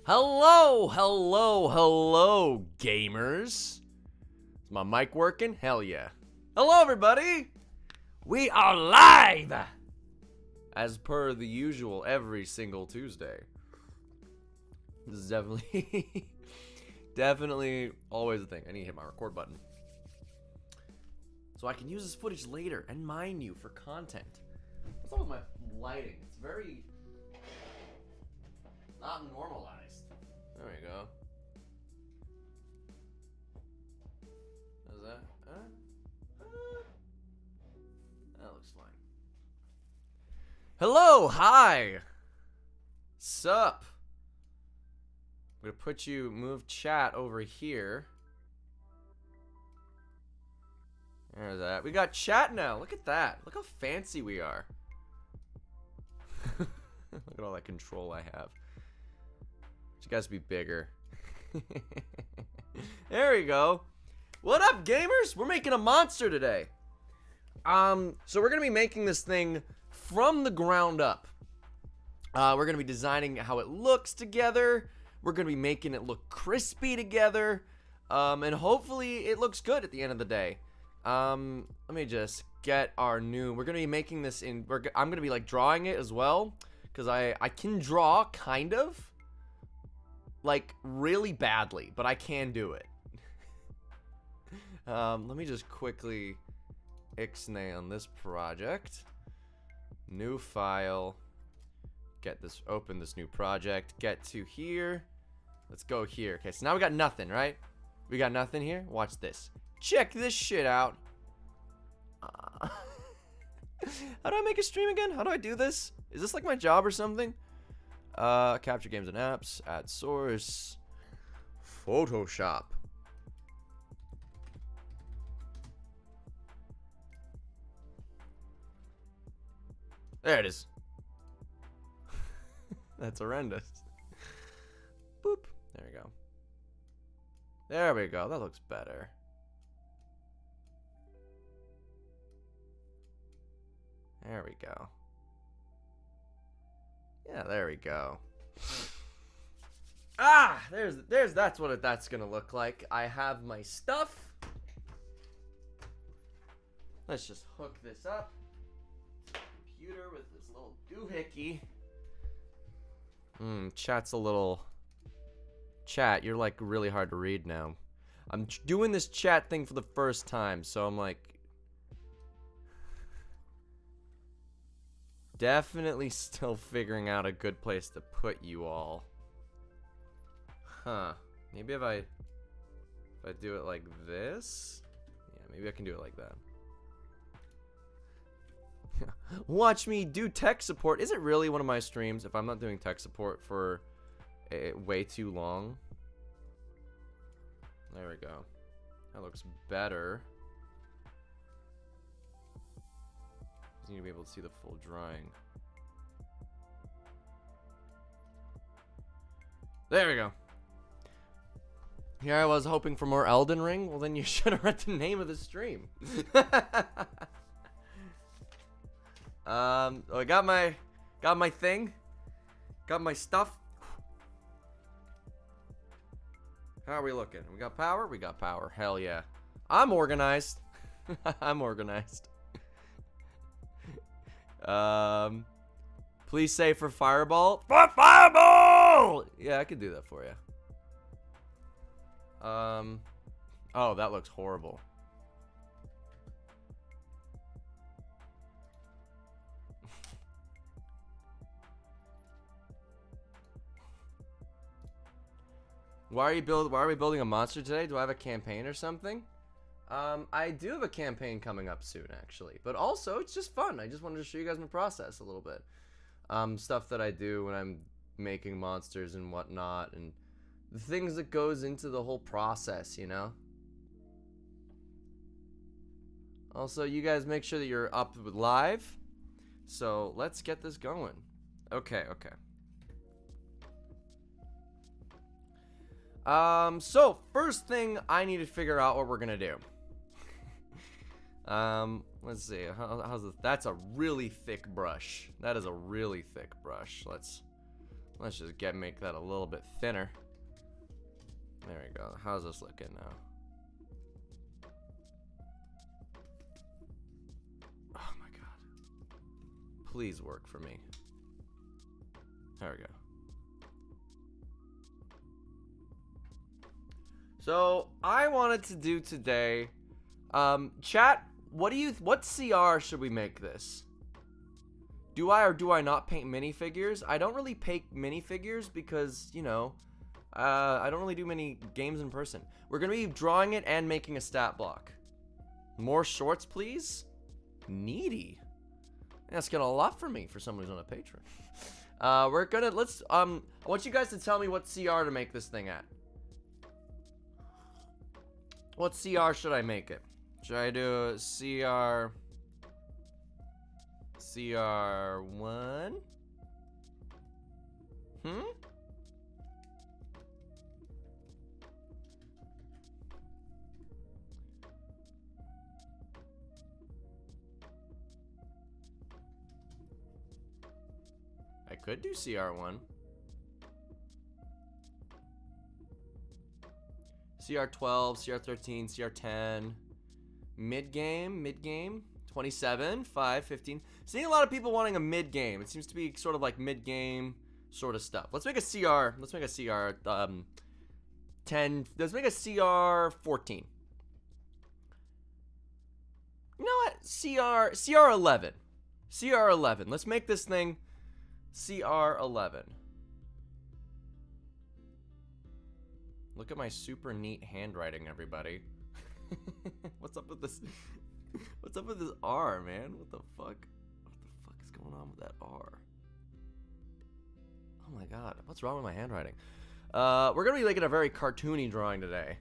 Hello, hello, hello, gamers. Is my mic working? Hell yeah. Hello, everybody. We are live, as per the usual, every single Tuesday. This is definitely, definitely always a thing. I need to hit my record button, so I can use this footage later and mine you for content. What's up with my lighting? It's very not normalized. There we go. Is that? That looks fine. Hello, hi. Sup? I'm gonna move chat over here. There's that. We got chat now. Look at that. Look how fancy we are. Look at all that control I have. You guys be bigger. There we go. What up, gamers? We're making a monster today. So we're gonna be making this thing from the ground up. We're gonna be designing how it looks together. We're gonna be making it look crispy together. And hopefully it looks good at the end of the day. Let me just get our new. We're gonna be making this in. I'm gonna be like drawing it as well, because I can draw kind of. Like, really badly, but I can do it. Let me just quickly ixnay on this project. New file. Open this new project. Get to here. Let's go here. Okay, so now we got nothing, right? We got nothing here. Watch this. Check this shit out. How do I make a stream again? How do I do this? Is this like my job or something? Capture games and apps, add source, Photoshop. There it is. That's horrendous. Boop. There we go. There we go. That looks better. There we go. Yeah, there we go. That's what that's gonna look like. I have my stuff. Let's just hook this up. Computer with this little doohickey. Chat's a little. Chat, you're like really hard to read now. I'm doing this chat thing for the first time, so I'm like. Definitely still figuring out a good place to put you all. Huh. Maybe if I do it like this? Yeah, maybe I can do it like that. Watch me do tech support. Is it really one of my streams if I'm not doing tech support for way too long? There we go. That looks better. You need to be able to see the full drawing. There we go. Here I was hoping for more Elden Ring. Well, then you should have read the name of the stream. I got my thing. Got my stuff. How are we looking? We got power? We got power. Hell yeah. I'm organized. I'm organized. Please say for fireball. For fireball! Yeah, I could do that for you. Oh, that looks horrible. Why are we building a monster today? Do I have a campaign or something? I do have a campaign coming up soon, actually. But also, it's just fun. I just wanted to show you guys my process a little bit. Stuff that I do when I'm making monsters and whatnot, and the things that goes into the whole process, you know? Also, you guys make sure that you're up with live. So, let's get this going. Okay. So, first thing, I need to figure out what we're gonna do. Let's see. How's this? That's a really thick brush. That is a really thick brush. Let's Let's just make that a little bit thinner. There we go. How's this looking now? Oh my god. Please work for me. There we go. So I wanted to do today, chat, what CR should we make this? Do I or do I not paint minifigures? I don't really paint minifigures because, you know, I don't really do many games in person. We're going to be drawing it and making a stat block. More shorts, please? Needy. That's getting a lot for me for someone who's on a Patreon. We're going to, I want you guys to tell me what CR to make this thing at. What CR should I make it? Should I do CR 1? I could do CR1. CR12, CR13, CR10. Mid-game. 27, 5, 15. Seeing a lot of people wanting a mid-game. It seems to be sort of like mid-game sort of stuff. Let's make a CR. Let's make a CR 10. Let's make a CR 14. You know what? CR 11. CR 11. Let's make this thing CR 11. Look at my super neat handwriting, everybody. What's up with this? What's up with this R, man? What the fuck? What the fuck is going on with that R? Oh my god, what's wrong with my handwriting? We're gonna be making a very cartoony drawing today.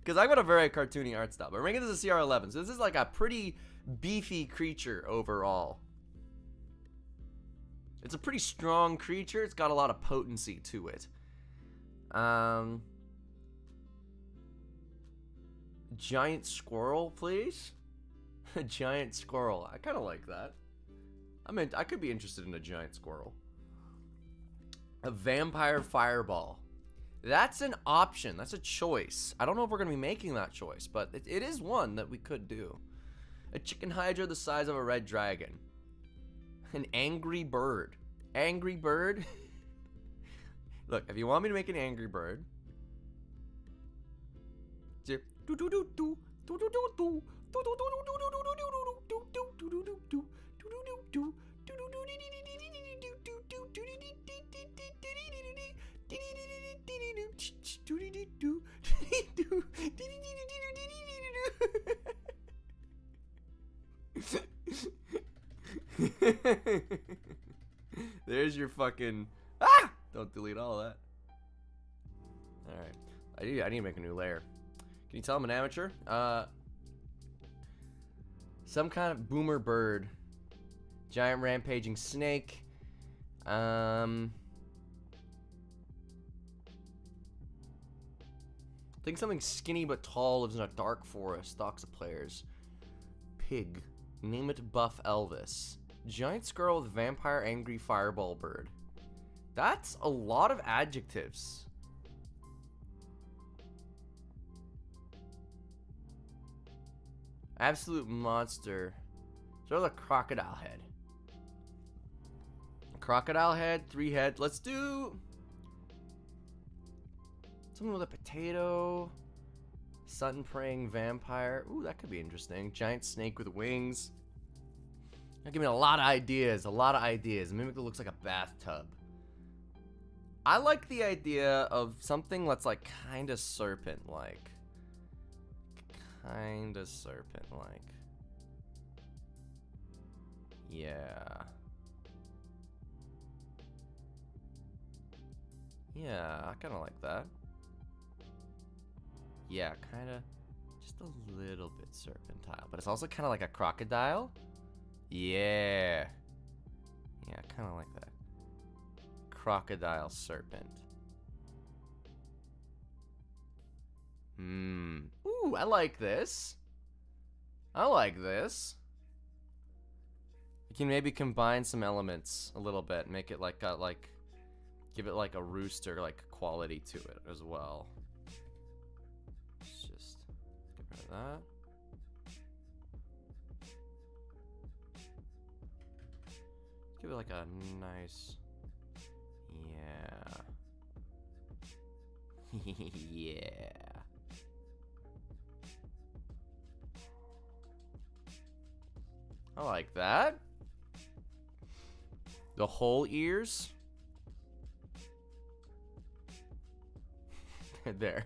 Because I've got a very cartoony art style. But we're making this a CR11, so this is like a pretty beefy creature overall. It's a pretty strong creature. It's got a lot of potency to it. Giant squirrel, please. A giant squirrel. I kind of like that. I mean, I could be interested in a giant squirrel. A vampire fireball. That's an option. That's a choice. I don't know if we're going to be making that choice, but it is one that we could do. A chicken hydra the size of a red dragon. An angry bird. Angry bird? Look, if you want me to make an angry bird, there's your fucking don't delete all that. Alright. I need to make a new layer. Can you tell I'm an amateur? Some kind of boomer bird. Giant rampaging snake. I think something skinny but tall lives in a dark forest, stalks of players. Pig. Name it Buff Elvis. Giant squirrel with vampire angry fireball bird. That's a lot of adjectives. Absolute monster. Throw the crocodile head. Crocodile head, 3 head. Let's do someone with a potato. Sun praying vampire. Ooh, that could be interesting. Giant snake with wings. That give me a lot of ideas. A lot of ideas. Mimic that looks like a bathtub. I like the idea of something that's like kind of serpent-like. Kind of serpent-like. Yeah. Yeah, I kind of like that. Yeah, kind of. Just a little bit serpentile. But it's also kind of like a crocodile. Yeah. Yeah, kind of like that. Crocodile serpent. Ooh, I like this. I like this. We can maybe combine some elements a little bit, make it like give it like a rooster like quality to it as well. Let's just get rid of that. Give it like a nice, yeah. Yeah. I like that. The whole ears. There.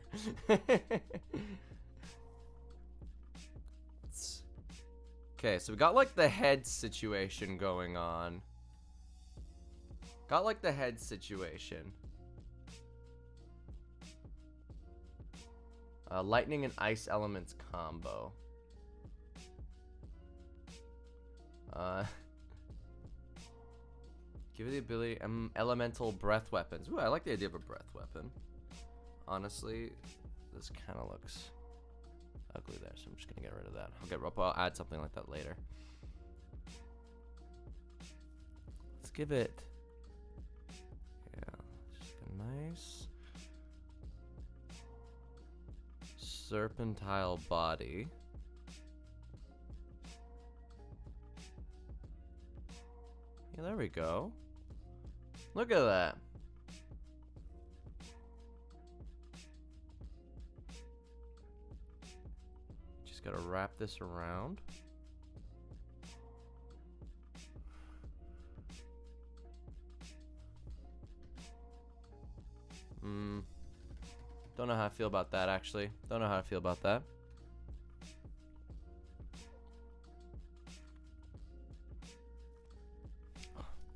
Okay, so we got like the head situation going on. Got like the head situation. Lightning and ice elements combo. Give it the ability elemental breath weapons. Ooh, I like the idea of a breath weapon. Honestly, this kind of looks ugly there, so I'm just gonna get rid of that. I'll add something like that later. Let's give it, yeah, just a nice serpentile body. Yeah, there we go. Look at that. Just gotta wrap this around. Don't know how I feel about that, actually. Don't know how I feel about that.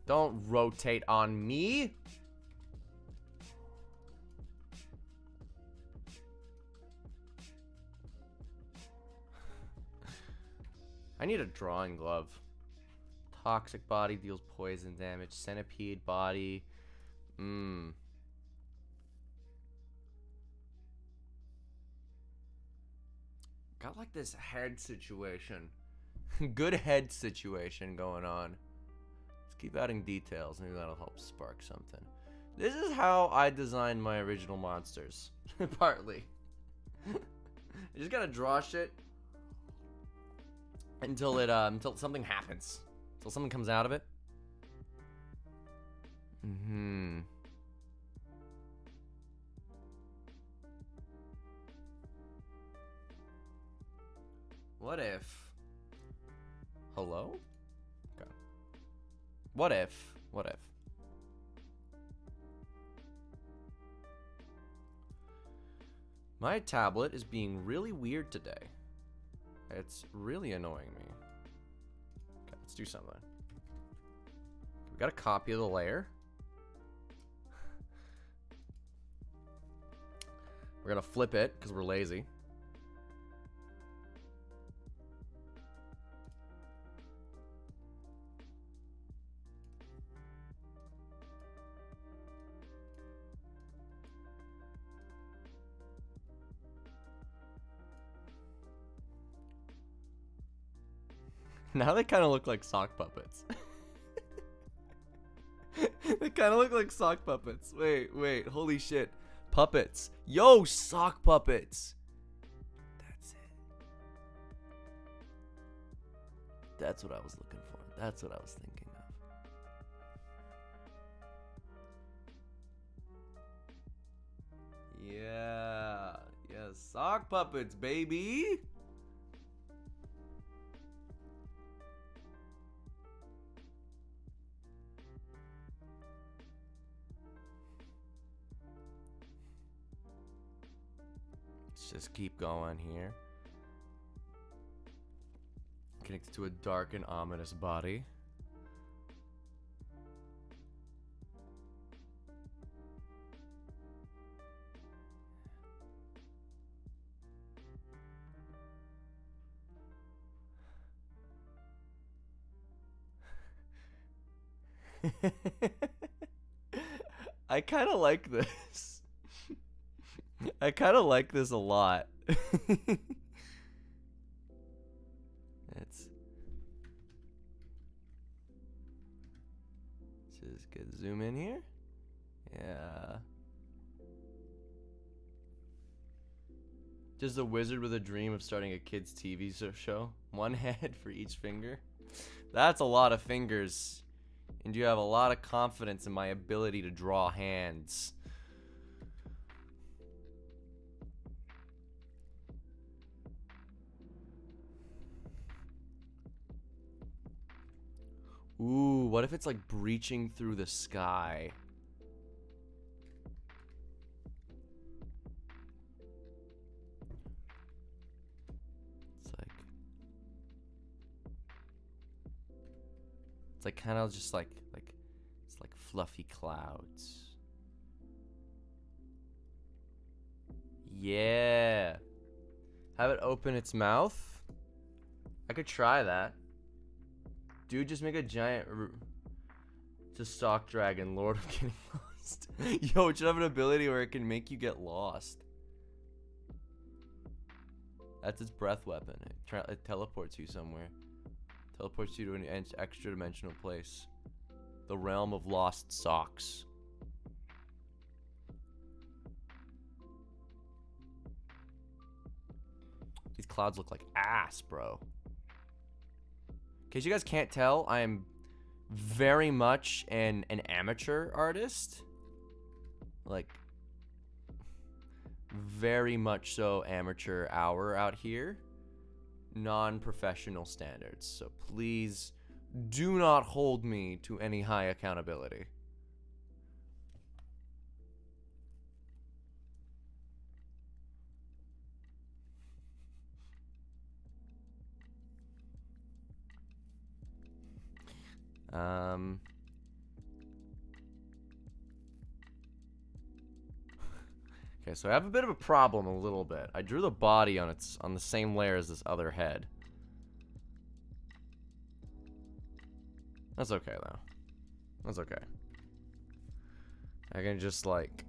Don't rotate on me. I need a drawing glove. Toxic body deals poison damage. Centipede body. Got like this head situation. Good head situation going on. Keep adding details, maybe that'll help spark something. This is how I designed my original monsters. Partly. I just gotta draw shit until something happens. Until something comes out of it. What if? Hello? Okay. What if? My tablet is being really weird today. It's really annoying me. Okay, let's do something. We got a copy of the layer. We're gonna flip it because we're lazy. Now they kind of look like sock puppets. They kind of look like sock puppets. Wait, holy shit. Puppets. Yo, sock puppets. That's it. That's what I was looking for. That's what I was thinking of. Yeah. Yeah, sock puppets, baby. Just keep going here. Connected to a dark and ominous body. I kind of like this. I kind of like this a lot. Just get zoom in here. Yeah. Just a wizard with a dream of starting a kids' TV show. One head for each finger. That's a lot of fingers. And you have a lot of confidence in my ability to draw hands. Ooh, what if it's like breaching through the sky? It's like kind of just like it's like fluffy clouds. Yeah. Have it open its mouth. I could try that. Dude, just make a giant just stock dragon, Lord of Getting Lost. Yo, it should have an ability where it can make you get lost. That's its breath weapon. It teleports you somewhere. Teleports you to an extra dimensional place. The realm of lost socks. These clouds look like ass, bro. In case you guys can't tell, I am very much an amateur artist. Like, very much so amateur hour out here. Non-professional standards. So please do not hold me to any high accountability. Okay, so I have a bit of a problem a little bit. I drew the body on the same layer as this other head. That's okay though. That's okay. I can just like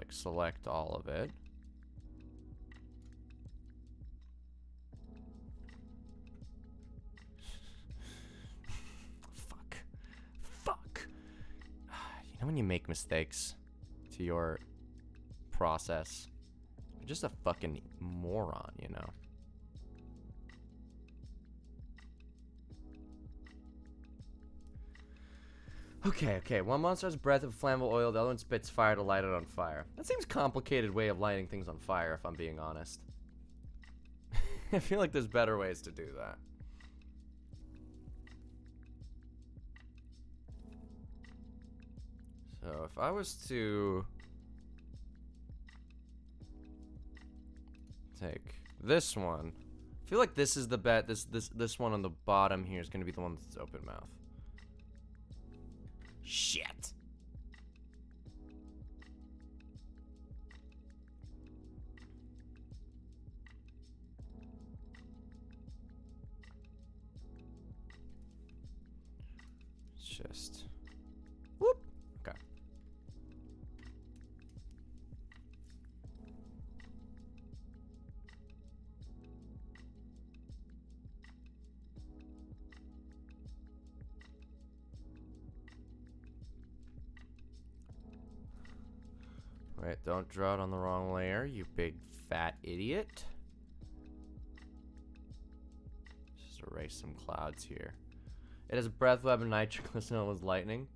select all of it. You know when you make mistakes to your process? You're just a fucking moron, you know? Okay. One monster has a breath of flammable oil, the other one spits fire to light it on fire. That seems a complicated way of lighting things on fire, if I'm being honest. I feel like there's better ways to do that. So if I was to take this one, I feel like this is the bet. This one on the bottom here is gonna be the one that's open mouth. Shit. Just whoop. Okay. Wait, don't draw it on the wrong layer, you big fat idiot. Just erase some clouds here. It has a breath weapon, nitric glycerin with lightning.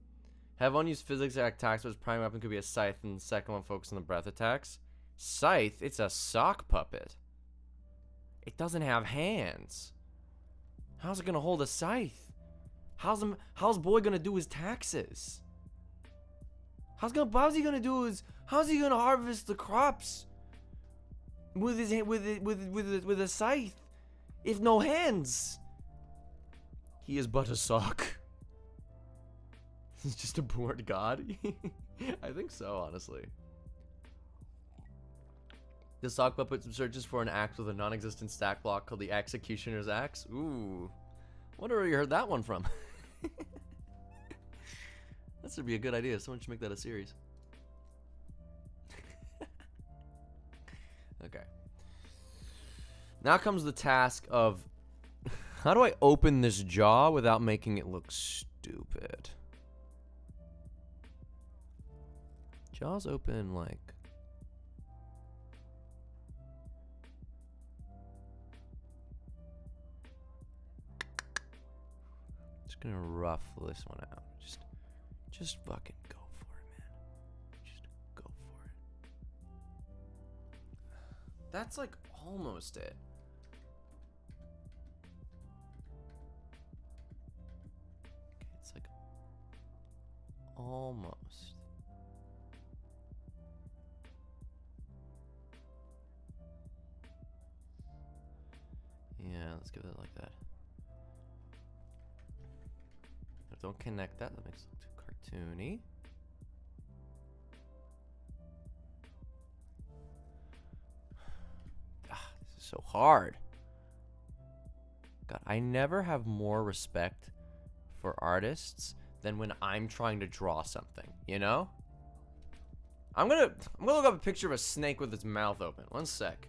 Have one use physics attacks, but its prime weapon could be a scythe, and the second one focus on the breath attacks. Scythe? It's a sock puppet. It doesn't have hands. How's it gonna hold a scythe? How's boy gonna do his taxes? How's he gonna harvest the crops with a scythe if no hands? He is but a sock. He's just a bored god. I think so, honestly. The sock puppet searches for an axe with a non-existent stack block called the Executioner's Axe. Ooh. Wonder where you heard that one from. That should be a good idea. Someone should make that a series. Okay. Now comes the task of how do I open this jaw without making it look stupid? Jaws open like... Just gonna rough this one out. Just fucking go for it, man. Just go for it. That's like almost it. Okay, it's like almost. Yeah, let's give it like that. But don't connect that. That makes it look too cartoony. Ah, this is so hard. God, I never have more respect for artists than when I'm trying to draw something, you know? I'm gonna look up a picture of a snake with its mouth open. One sec.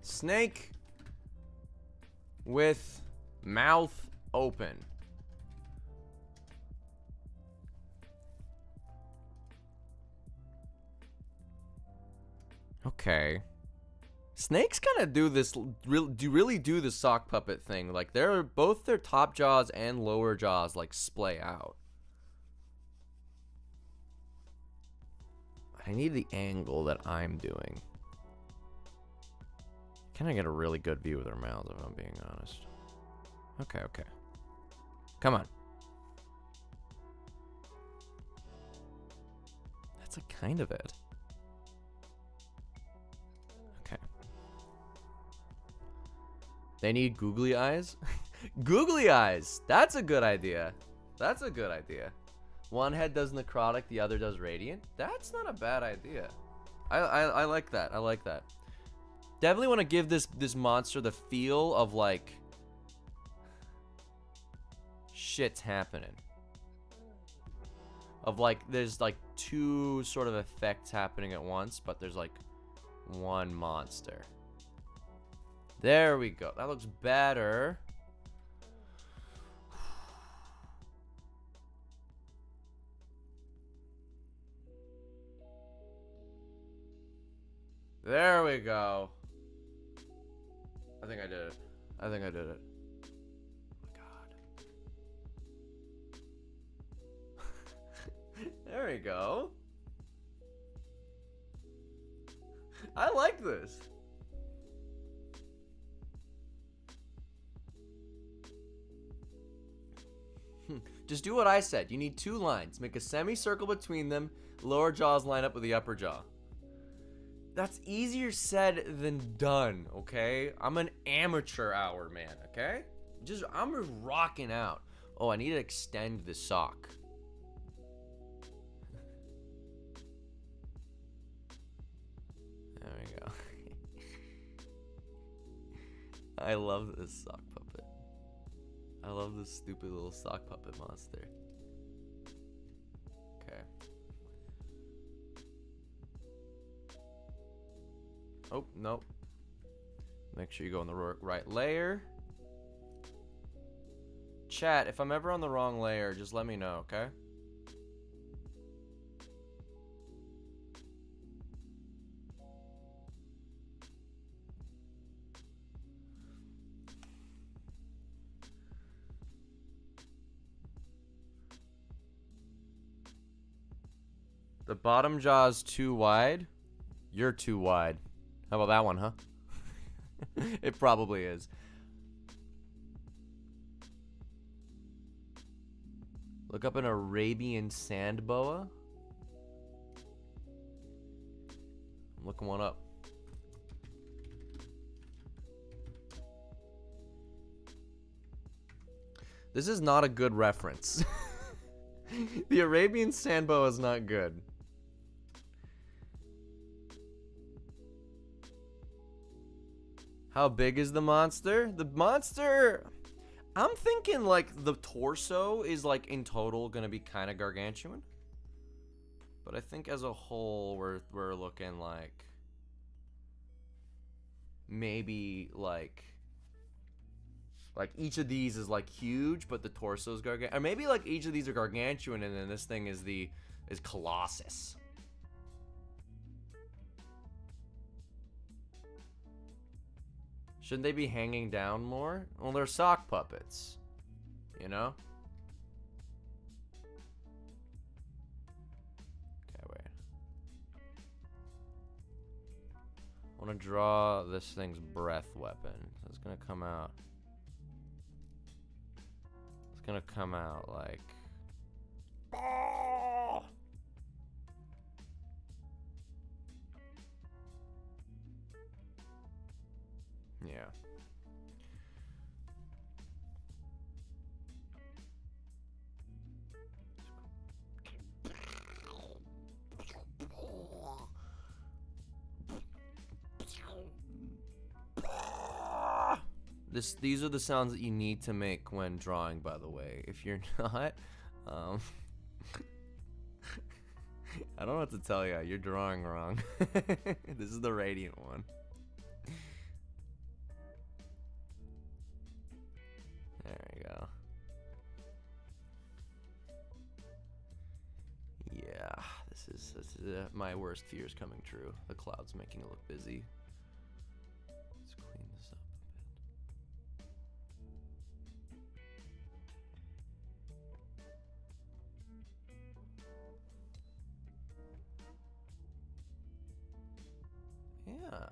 Snake with mouth open. Okay. Snakes kind of do this, really do the sock puppet thing. Like, both their top jaws and lower jaws, like, splay out. I need the angle that I'm doing. Can I get a really good view of their mouths, if I'm being honest? Okay, okay. Come on. That's like kind of it. Okay. They need googly eyes? Googly eyes! That's a good idea. That's a good idea. One head does necrotic, the other does radiant. That's not a bad idea. I like that. I like that. Definitely want to give this monster the feel of like shit's happening. Of like there's like two sort of effects happening at once, but there's like one monster. There we go. That looks better. There we go. I think I did it. I think I did it. Oh my god. There we go. I like this. Just do what I said. You need two lines. Make a semicircle between them. Lower jaws line up with the upper jaw. That's easier said than done, okay? I'm an amateur hour man, okay? I'm just rocking out. Oh, I need to extend the sock. There we go. I love this sock puppet. I love this stupid little sock puppet monster. Okay. Oh, nope. Make sure you go on the right layer. Chat, if I'm ever on the wrong layer, just let me know, okay? The bottom jaw's too wide. You're too wide. How about that one, huh? It probably is. Look up an Arabian sand boa. I'm looking one up. This is not a good reference. The Arabian sand boa is not good. How big is the monster? The monster, I'm thinking like the torso is like in total gonna be kind of gargantuan. But I think as a whole we're looking like maybe like each of these is like huge, but the torso's gargantuan. Or maybe like each of these are gargantuan, and then this thing is Colossus. Shouldn't they be hanging down more? Well, they're sock puppets, you know? Okay, wait. I want to draw this thing's breath weapon. So it's gonna come out. It's gonna come out like. Oh! Yeah. These are the sounds that you need to make when drawing, by the way. If you're not, I don't know what to tell you. You're drawing wrong. This is the radiant one. There we go. Yeah, this is my worst fears coming true. The cloud's making it look busy. Let's clean this up a bit. Yeah.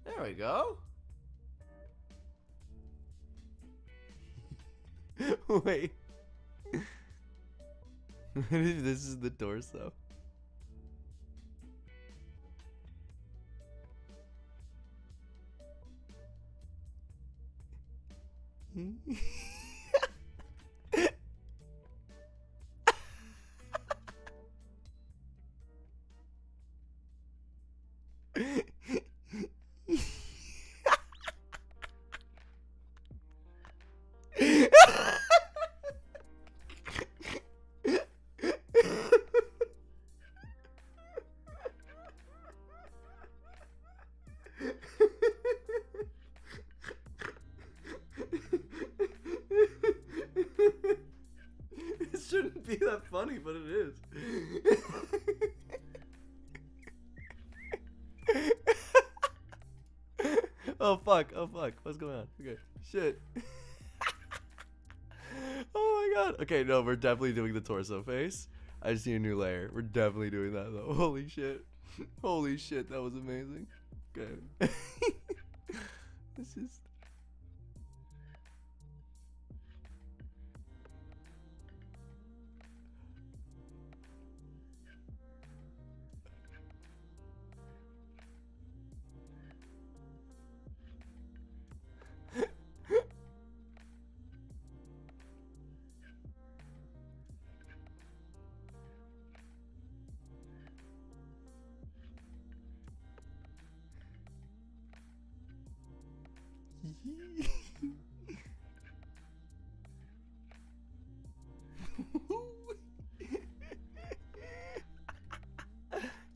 There we go. Wait. This is the torso. It shouldn't be that funny, but it is. Oh fuck, what's going on? Okay, shit. Oh my god. Okay, no, we're definitely doing the torso face. I just need a new layer. We're definitely doing that though. Holy shit. Holy shit, that was amazing. Okay. This is...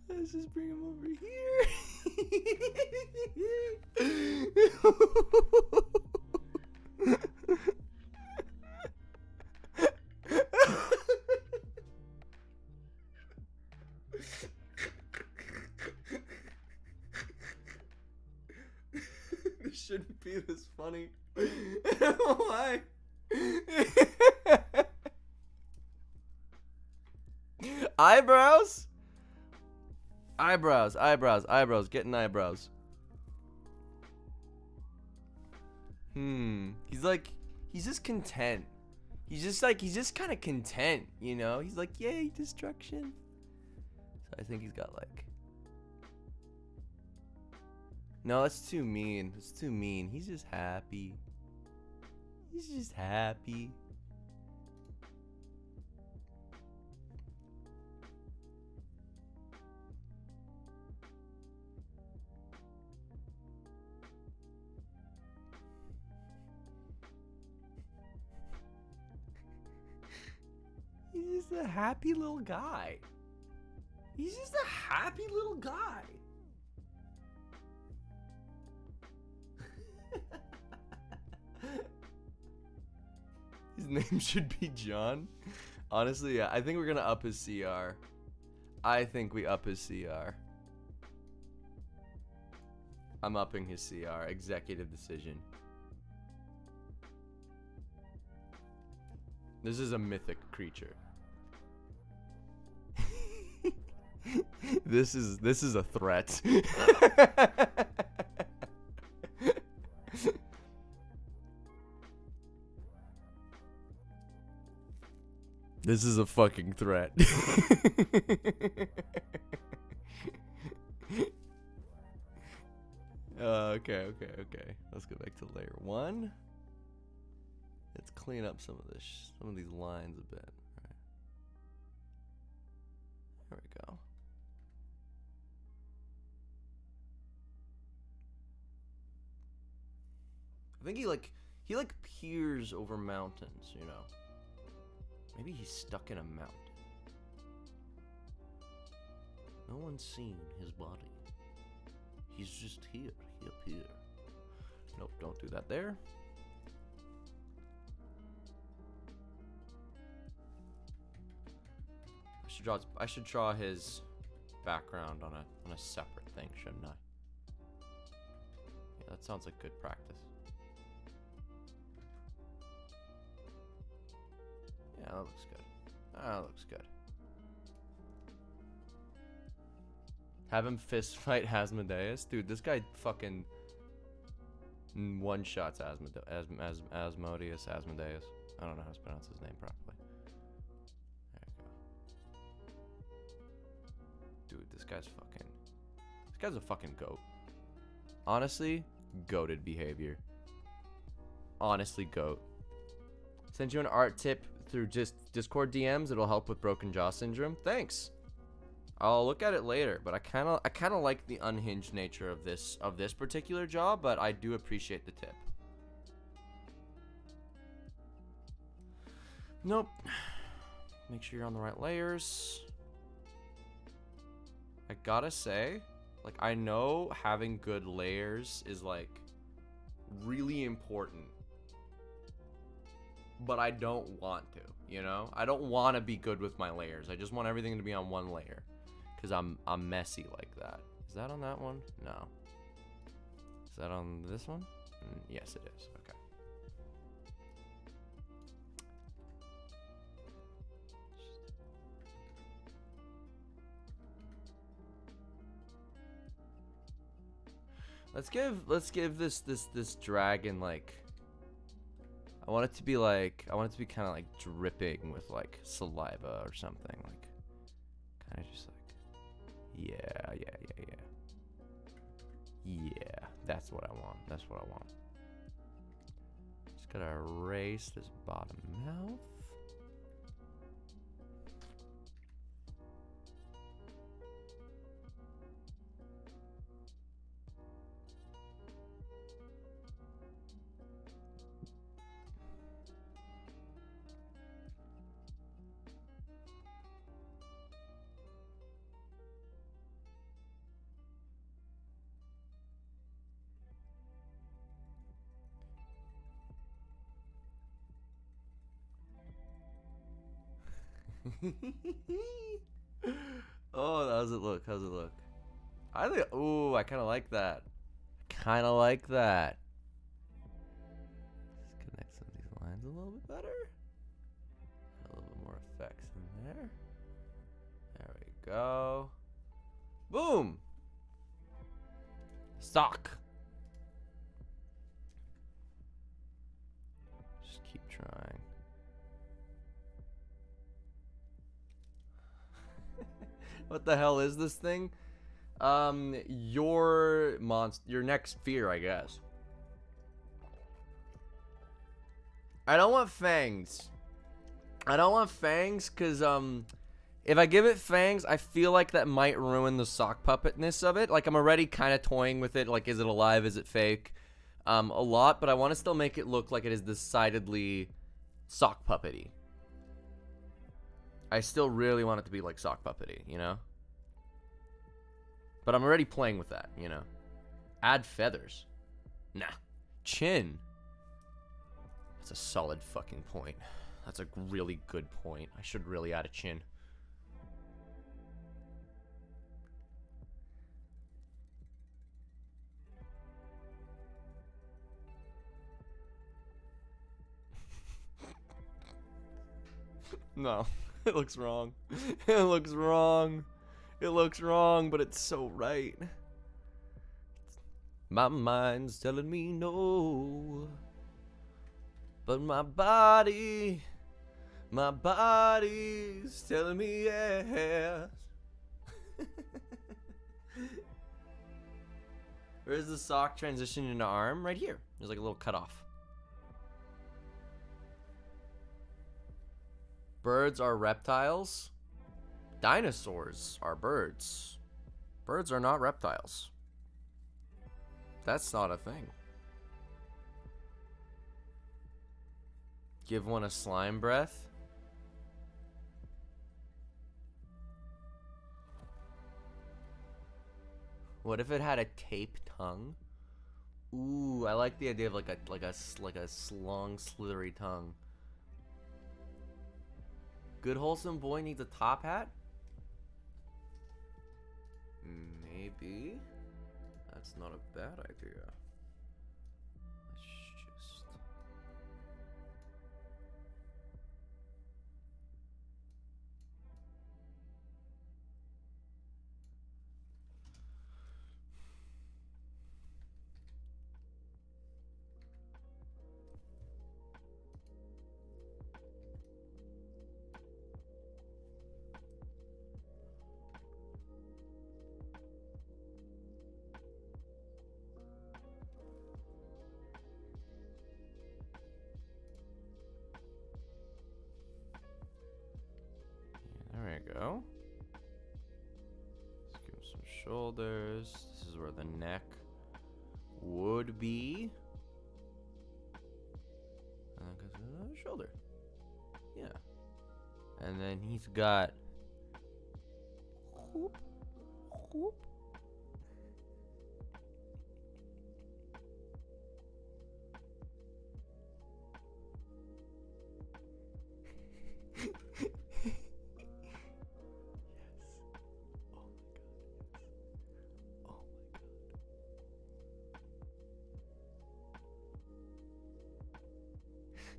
Let's just bring him over here. This shouldn't be this funny. Why? Eyebrows? Eyebrows, getting eyebrows. He's just content. He's just kind of content, you know? He's like, yay, destruction. So I think he's got like... No, that's too mean. That's too mean. He's just happy. He's just happy. He's just a happy little guy. He's just a happy little guy. His name should be John. Honestly, yeah. I think we're gonna up his CR. I think we up his CR. I'm upping his CR. Executive decision. This is a mythic creature. This is a threat. This is a fucking threat. Okay. Let's go back to layer 1. Let's clean up some of these lines a bit. All right. There we go. I think he peers over mountains, you know. Maybe he's stuck in a mountain. No one's seen his body. He's just here, up here. Nope, don't do that there. I should draw his background on a separate thing, shouldn't I? Yeah, that sounds like good practice. Yeah, that looks good. That looks good. Have him fist fight Asmodeus? Dude, this guy fucking one-shots Asmodeus. I don't know how to pronounce his name properly. There we go. Dude, this guy's a fucking goat. Honestly, goated behavior. Honestly, goat. Send you an art tip through just Discord DMs. It'll help with broken jaw syndrome. Thanks. I'll look at it later, but I kind of like the unhinged nature of this particular jaw, but I do appreciate the tip. Nope. Make sure you're on the right layers. I gotta say, like, I know having good layers is like really important, but I don't want to, you know? I don't want to be good with my layers. I just want everything to be on one layer. Because I'm messy like that. Is that on that one? No. Is that on this one? Yes, it is. Okay. Let's give this dragon, like, I want it to be kind of like dripping with like saliva or something, like kind of just like, yeah, that's what I want. Just gotta erase this bottom mouth. Oh, how's it look? I think, ooh, I kind of like that. Let's connect some of these lines a little bit better. A little bit more effects in there. There we go. Boom. Sock. Just keep trying. What the hell is this thing? Your next fear, I guess. I don't want fangs. Cause if I give it fangs, I feel like that might ruin the sock puppetness of it. Like, I'm already kind of toying with it. Like, is it alive? Is it fake? A lot, but I want to still make it look like it is decidedly sock puppety. I still really want it to be like sock puppety, you know? But I'm already playing with that, you know? Add feathers. Nah. Chin. That's a solid fucking point. That's a really good point. I should really add a chin. No, it looks wrong. It looks wrong. It looks wrong, but it's so right. My mind's telling me no, but my body's telling me yes. Where is the sock transition into arm? Right here. There's like a little cutoff. Birds are reptiles. Dinosaurs are birds. Birds are not reptiles. That's not a thing. Give one a slime breath. What if it had a tape tongue? Ooh, I like the idea of like a long, slithery tongue. Good wholesome boy needs a top hat? Maybe. That's not a bad idea. Let's just... There we go. Let's give him some shoulders. This is where the neck would be. And shoulder. Yeah. And then he's got whoop, whoop.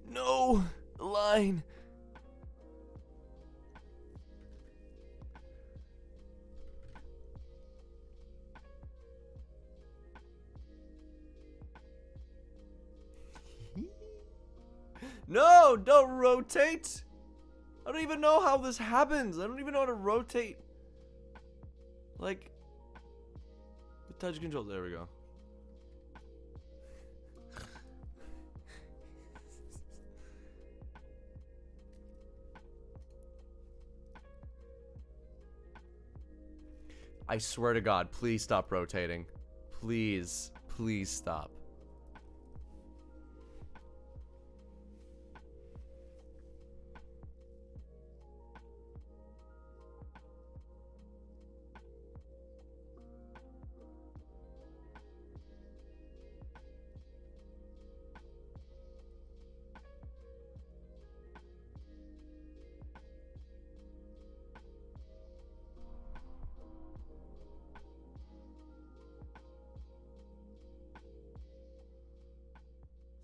No! Line! No! Don't rotate! I don't even know how this happens. I don't even know how to rotate. Like... with touch control. There we go. I swear to God, please stop rotating. Please, please stop.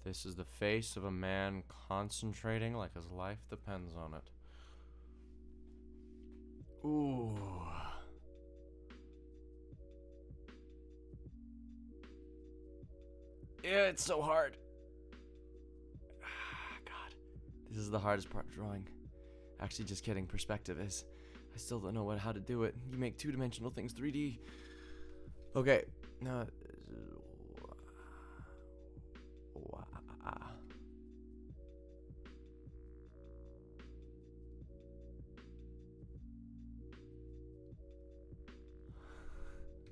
This is the face of a man concentrating like his life depends on it. Ooh. Yeah, it's so hard. God. This is the hardest part of drawing. Actually, just kidding. Perspective is. I still don't know how to do it. You make two-dimensional things 3D. Okay. Now...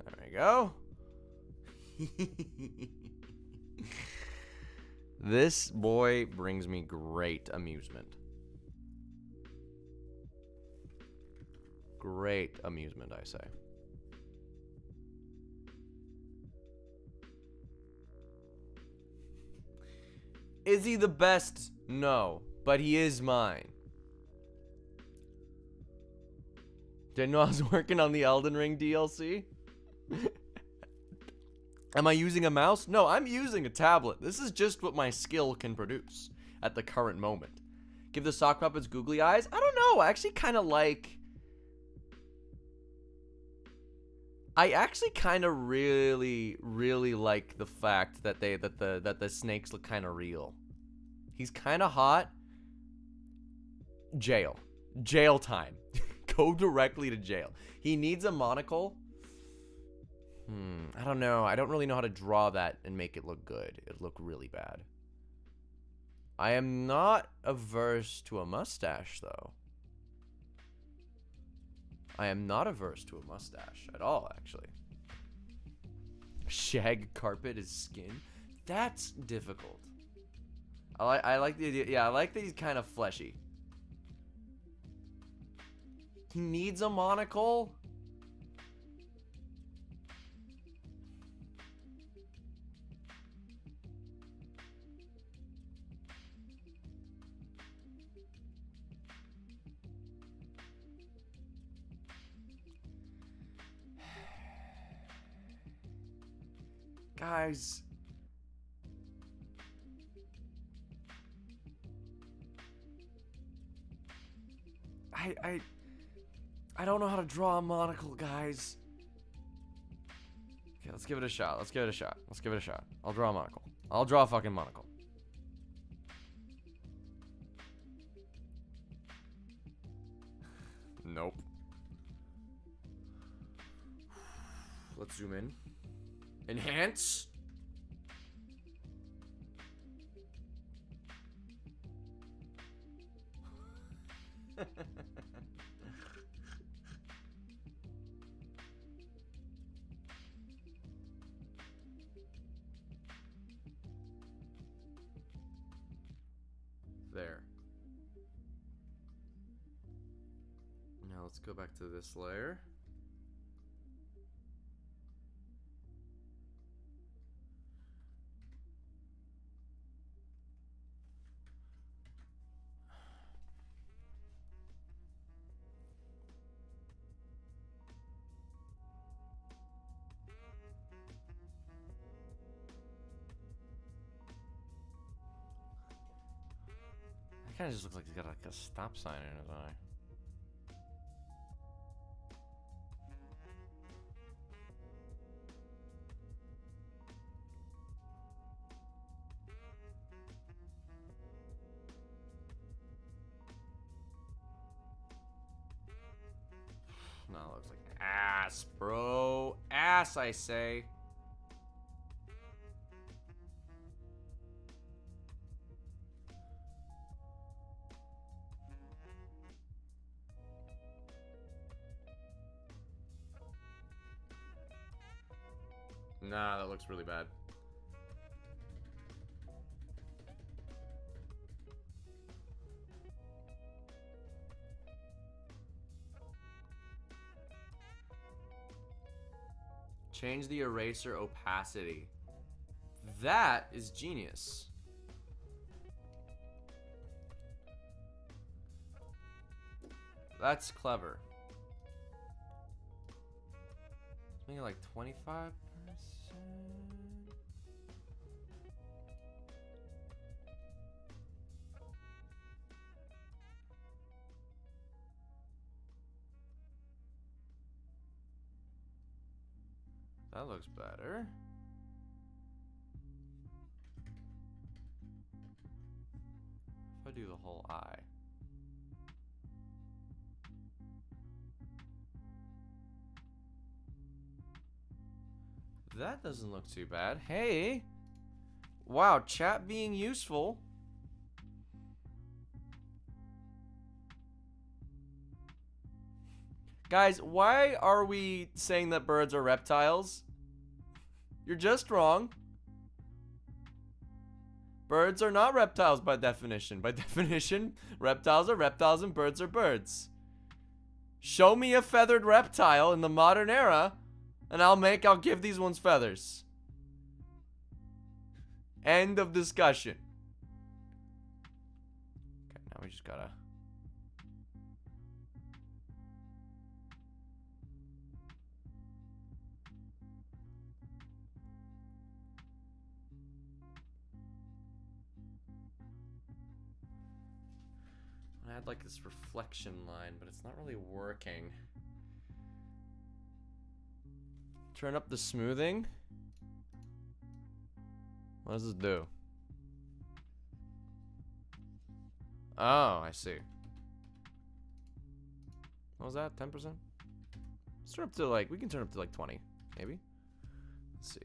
there we go. This boy brings me great amusement. Great amusement, I say. Is he the best? No, but he is mine. Didn't know I was working on the Elden Ring DLC. Am I using a mouse? No, I'm using a tablet. This is just what my skill can produce at the current moment. Give the sock puppets googly eyes? I don't know. I actually kind of like... I actually kind of really like the fact that the snakes look kind of real. He's kind of hot. Jail time. Go directly to jail. He needs a monocle. I don't know. I don't really know how to draw that and make it look good. It'd look really bad. I am not averse to a mustache, though. I am not averse to a mustache at all, actually. Shag carpet his skin? That's difficult. I like the idea. Yeah, I like that he's kind of fleshy. He needs a monocle? Guys. I don't know how to draw a monocle, guys. Okay, let's give it a shot. Let's give it a shot. Let's give it a shot. I'll draw a monocle. I'll draw a fucking monocle. Nope. Let's zoom in. Enhance. There. Now let's go back to this layer. Kind of just looks like he's got like a stop sign in his eye. No, it looks like ass, bro. Ass, I say. Nah, that looks really bad. Change the eraser opacity. That is genius. That's clever. Maybe like 25%. That looks better. If I do the whole eye. That doesn't look too bad. Hey! Wow, chat being useful. Guys, why are we saying that birds are reptiles? You're just wrong. Birds are not reptiles by definition. By definition, reptiles are reptiles and birds are birds. Show me a feathered reptile in the modern era, and I'll give these ones feathers. End of discussion. gotta... I had like this reflection line, but it's not really working. Turn up the smoothing. What does this do? Oh, I see. What was that? 10%? Let's turn up to like, we can turn up to like 20, maybe. Let's see.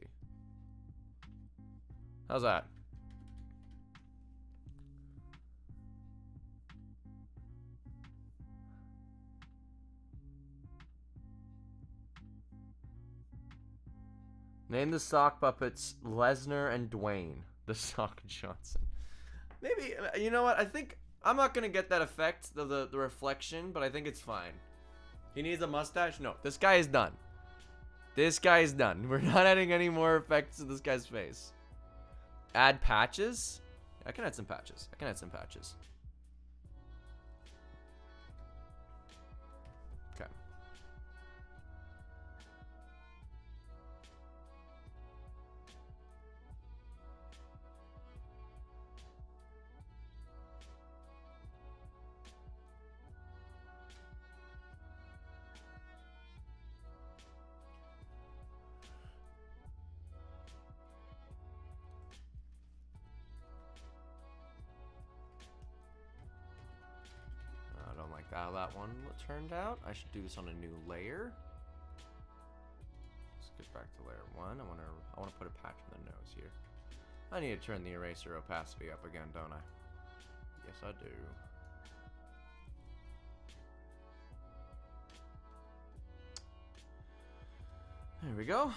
How's that? Name the sock puppets Lesnar and Dwayne. The sock Johnson. Maybe, you know what? I think I'm not going to get that effect, the reflection, but I think it's fine. He needs a mustache? No, this guy is done. This guy is done. We're not adding any more effects to this guy's face. Add patches? I can add some patches. I can add some patches. Okay. I don't like how that one turned out. I should do this on a new layer. Let's get back to layer 1. I want to put a patch on the nose here. I need to turn the eraser opacity up again, don't I? Yes, I do. There we go.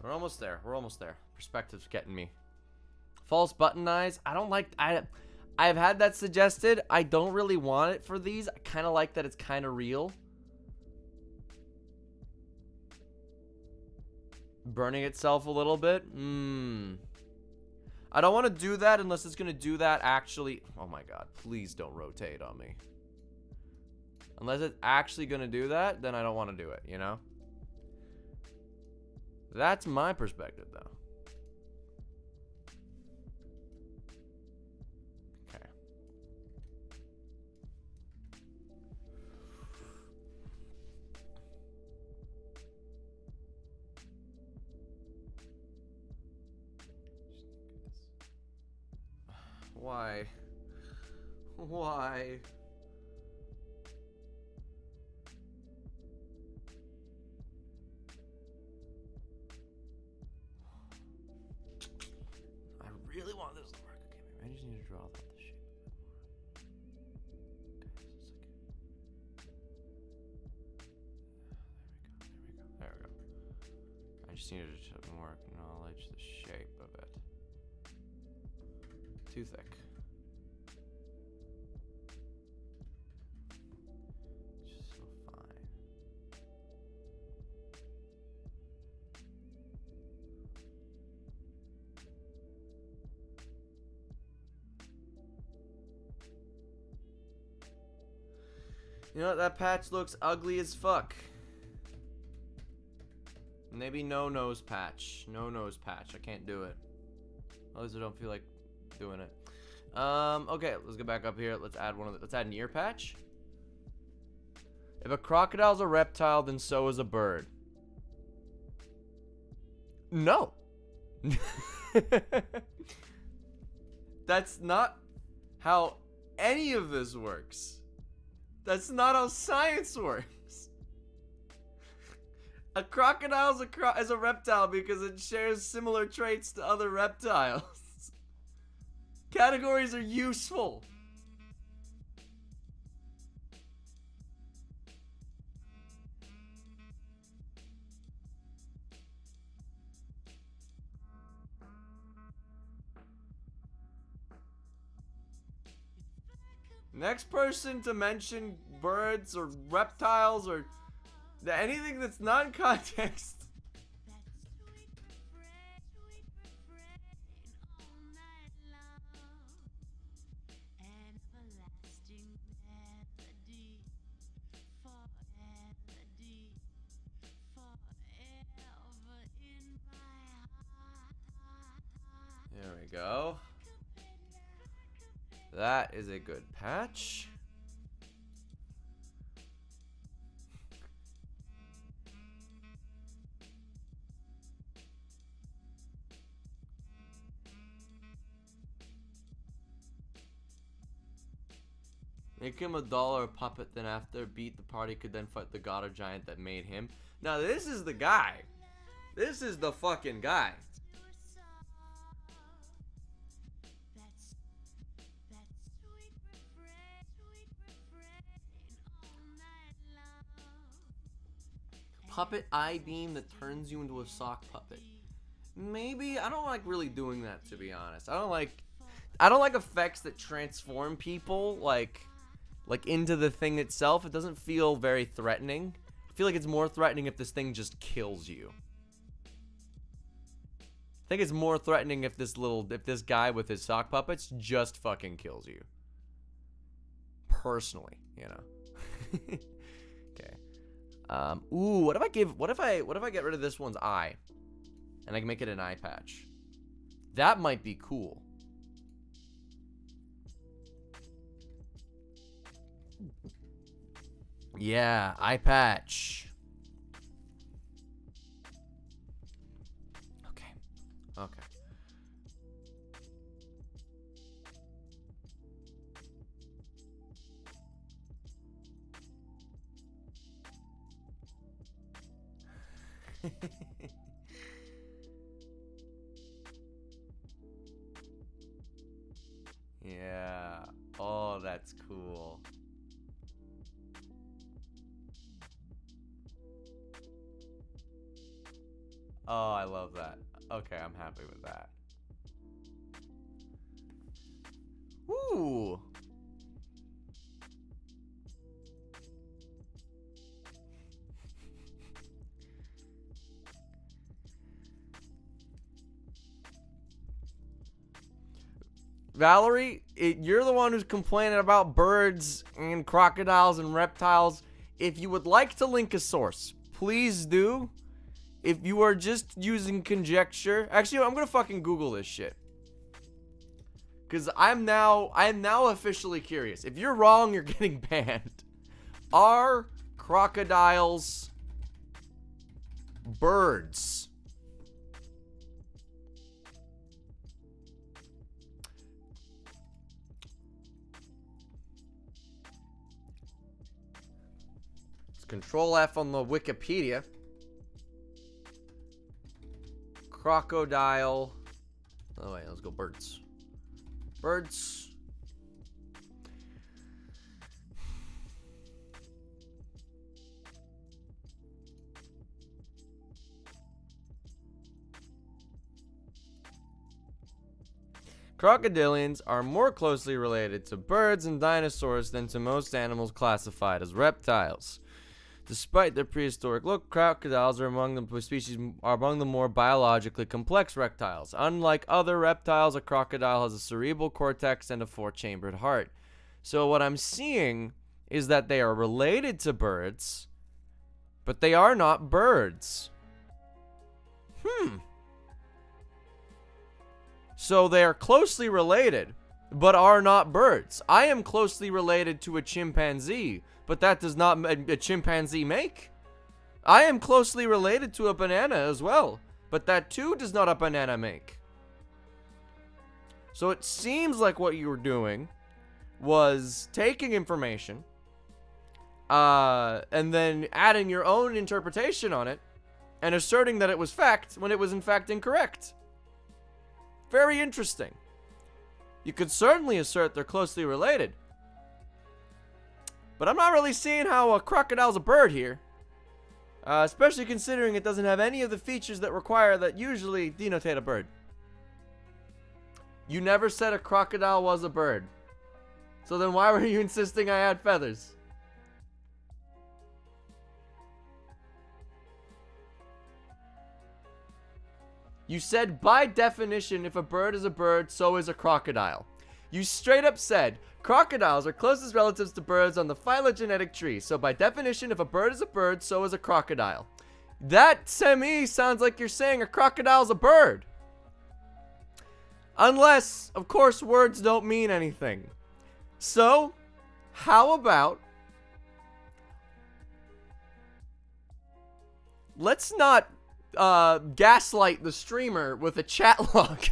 We're almost there. We're almost there. Perspective's getting me. False button eyes. I don't like... I've had that suggested. I don't really want it for these. I kind of like that it's kind of real. Burning itself a little bit. I don't want to do that unless it's going to do that actually... Oh my god. Please don't rotate on me. Unless it's actually going to do that, then I don't want to do it, you know? That's my perspective, though. Okay. Why? Why? Really want this to work. Okay, maybe I just need to draw out the shape a bit more. Okay, so there we go. I just needed to more acknowledge the shape of it. Too thick. Just so fine. You know what? That patch looks ugly as fuck. Maybe no nose patch. No nose patch. I can't do it. At least I don't feel like doing it. Okay, let's get back up here. Let's add let's add an ear patch. If a crocodile's a reptile, then so is a bird. No. That's not how any of this works. That's not how science works. A crocodile is a reptile because it shares similar traits to other reptiles. Categories are useful. Next person to mention birds or reptiles or anything that's non-context. There we go. That is a good patch. Make him a doll or a puppet, then after beat the party could then fight the god or giant that made him. Now this is the guy. This is the fucking guy. Puppet eye beam that turns you into a sock puppet. Maybe I don't like really doing that, to be honest. I don't like effects that transform people like into the thing itself. It doesn't feel very threatening. I feel like it's more threatening if this thing just kills you. I think it's more threatening if this guy with his sock puppets just fucking kills you. Personally, you know. Okay. Ooh, what if I get rid of this one's eye and I can make it an eye patch? That might be cool. Yeah, eye patch. Okay. Okay. Yeah. Oh, that's cool. Oh, I love that. Okay, I'm happy with that. Ooh. Valerie, you're the one who's complaining about birds and crocodiles and reptiles. If you would like to link a source, please do. If you are just using conjecture, actually, I'm gonna fucking Google this shit, because I am now officially curious. If you're wrong, you're getting banned. Are crocodiles birds? Let's Control F on the Wikipedia. Crocodile. Oh wait, let's go birds. Birds. Crocodilians are more closely related to birds and dinosaurs than to most animals classified as reptiles. Despite their prehistoric look, crocodiles are among the more biologically complex reptiles. Unlike other reptiles, a crocodile has a cerebral cortex and a four-chambered heart. So what I'm seeing is that they are related to birds, but they are not birds. So they are closely related, but are not birds. I am closely related to a chimpanzee, but that does not a chimpanzee make. I am closely related to a banana as well, but that too does not a banana make. So it seems like what you were doing was taking information and then adding your own interpretation on it and asserting that it was fact when it was in fact incorrect. Very interesting. You could certainly assert they're closely related, but I'm not really seeing how a crocodile's a bird here. Especially considering it doesn't have any of the features that usually denotate a bird. You never said a crocodile was a bird. So then why were you insisting I add feathers? You said, by definition, if a bird is a bird, so is a crocodile. You straight up said, crocodiles are closest relatives to birds on the phylogenetic tree. So by definition, if a bird is a bird, so is a crocodile. That, to me, sounds like you're saying a crocodile's a bird. Unless, of course, words don't mean anything. So, how about... let's not gaslight the streamer with a chat log.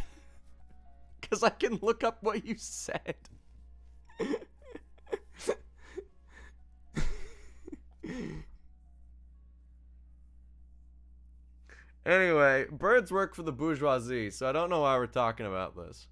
Because I can look up what you said. Anyway, birds work for the bourgeoisie, so I don't know why we're talking about this.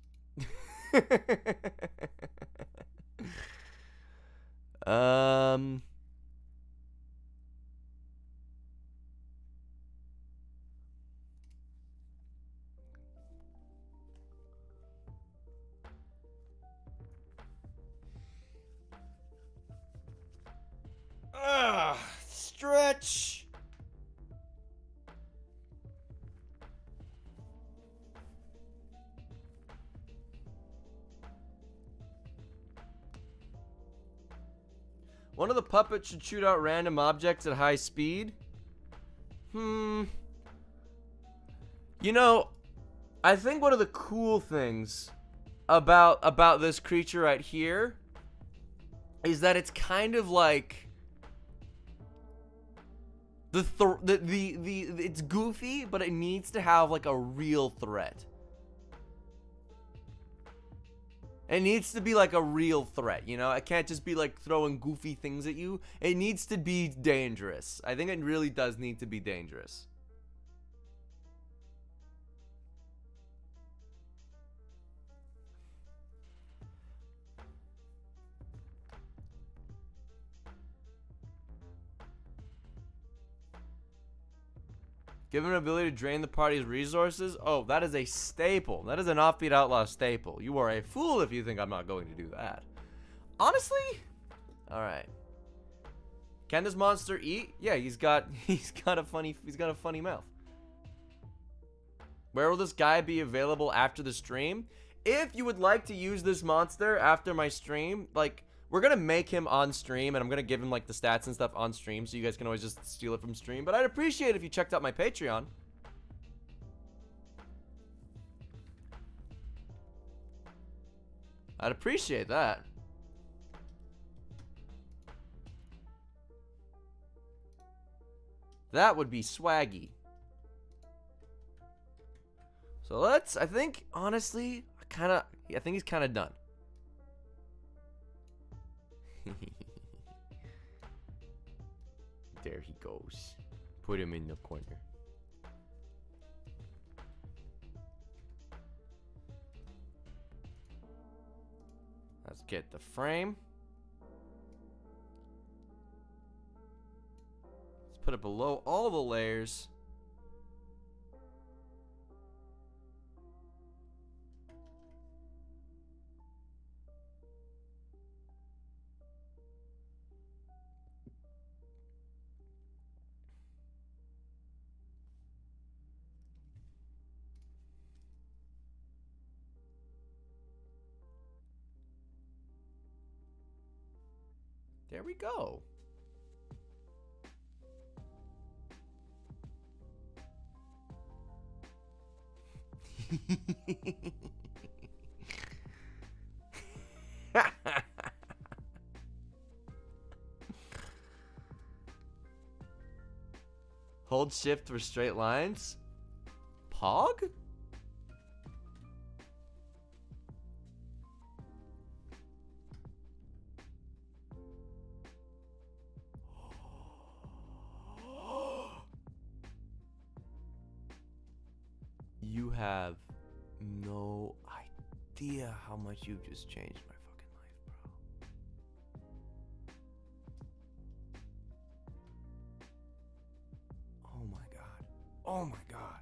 Stretch. One of the puppets should shoot out random objects at high speed. You know, I think one of the cool things about this creature right here is that it's kind of like it's goofy, but it needs to have like a real threat. It needs to be like a real threat, you know? It can't just be like throwing goofy things at you. It needs to be dangerous. I think it really does need to be dangerous. Given an ability to drain the party's resources? Oh, that is a staple. That is an Offbeat Outlaw staple. You are a fool if you think I'm not going to do that. Honestly? Alright. Can this monster eat? Yeah, he's got a funny mouth. Where will this guy be available after the stream? If you would like to use this monster after my stream, like, we're gonna make him on stream, and I'm gonna give him like the stats and stuff on stream, so you guys can always just steal it from stream. But I'd appreciate it if you checked out my Patreon. I'd appreciate that. That would be swaggy. So let's, I think, honestly, I think he's kind of done. There he goes. Put him in the corner. Let's get the frame. Let's put it below all the layers. There we go. Hold shift for straight lines. Pog? You have no idea how much you've just changed my fucking life, bro. Oh my god. Oh my god.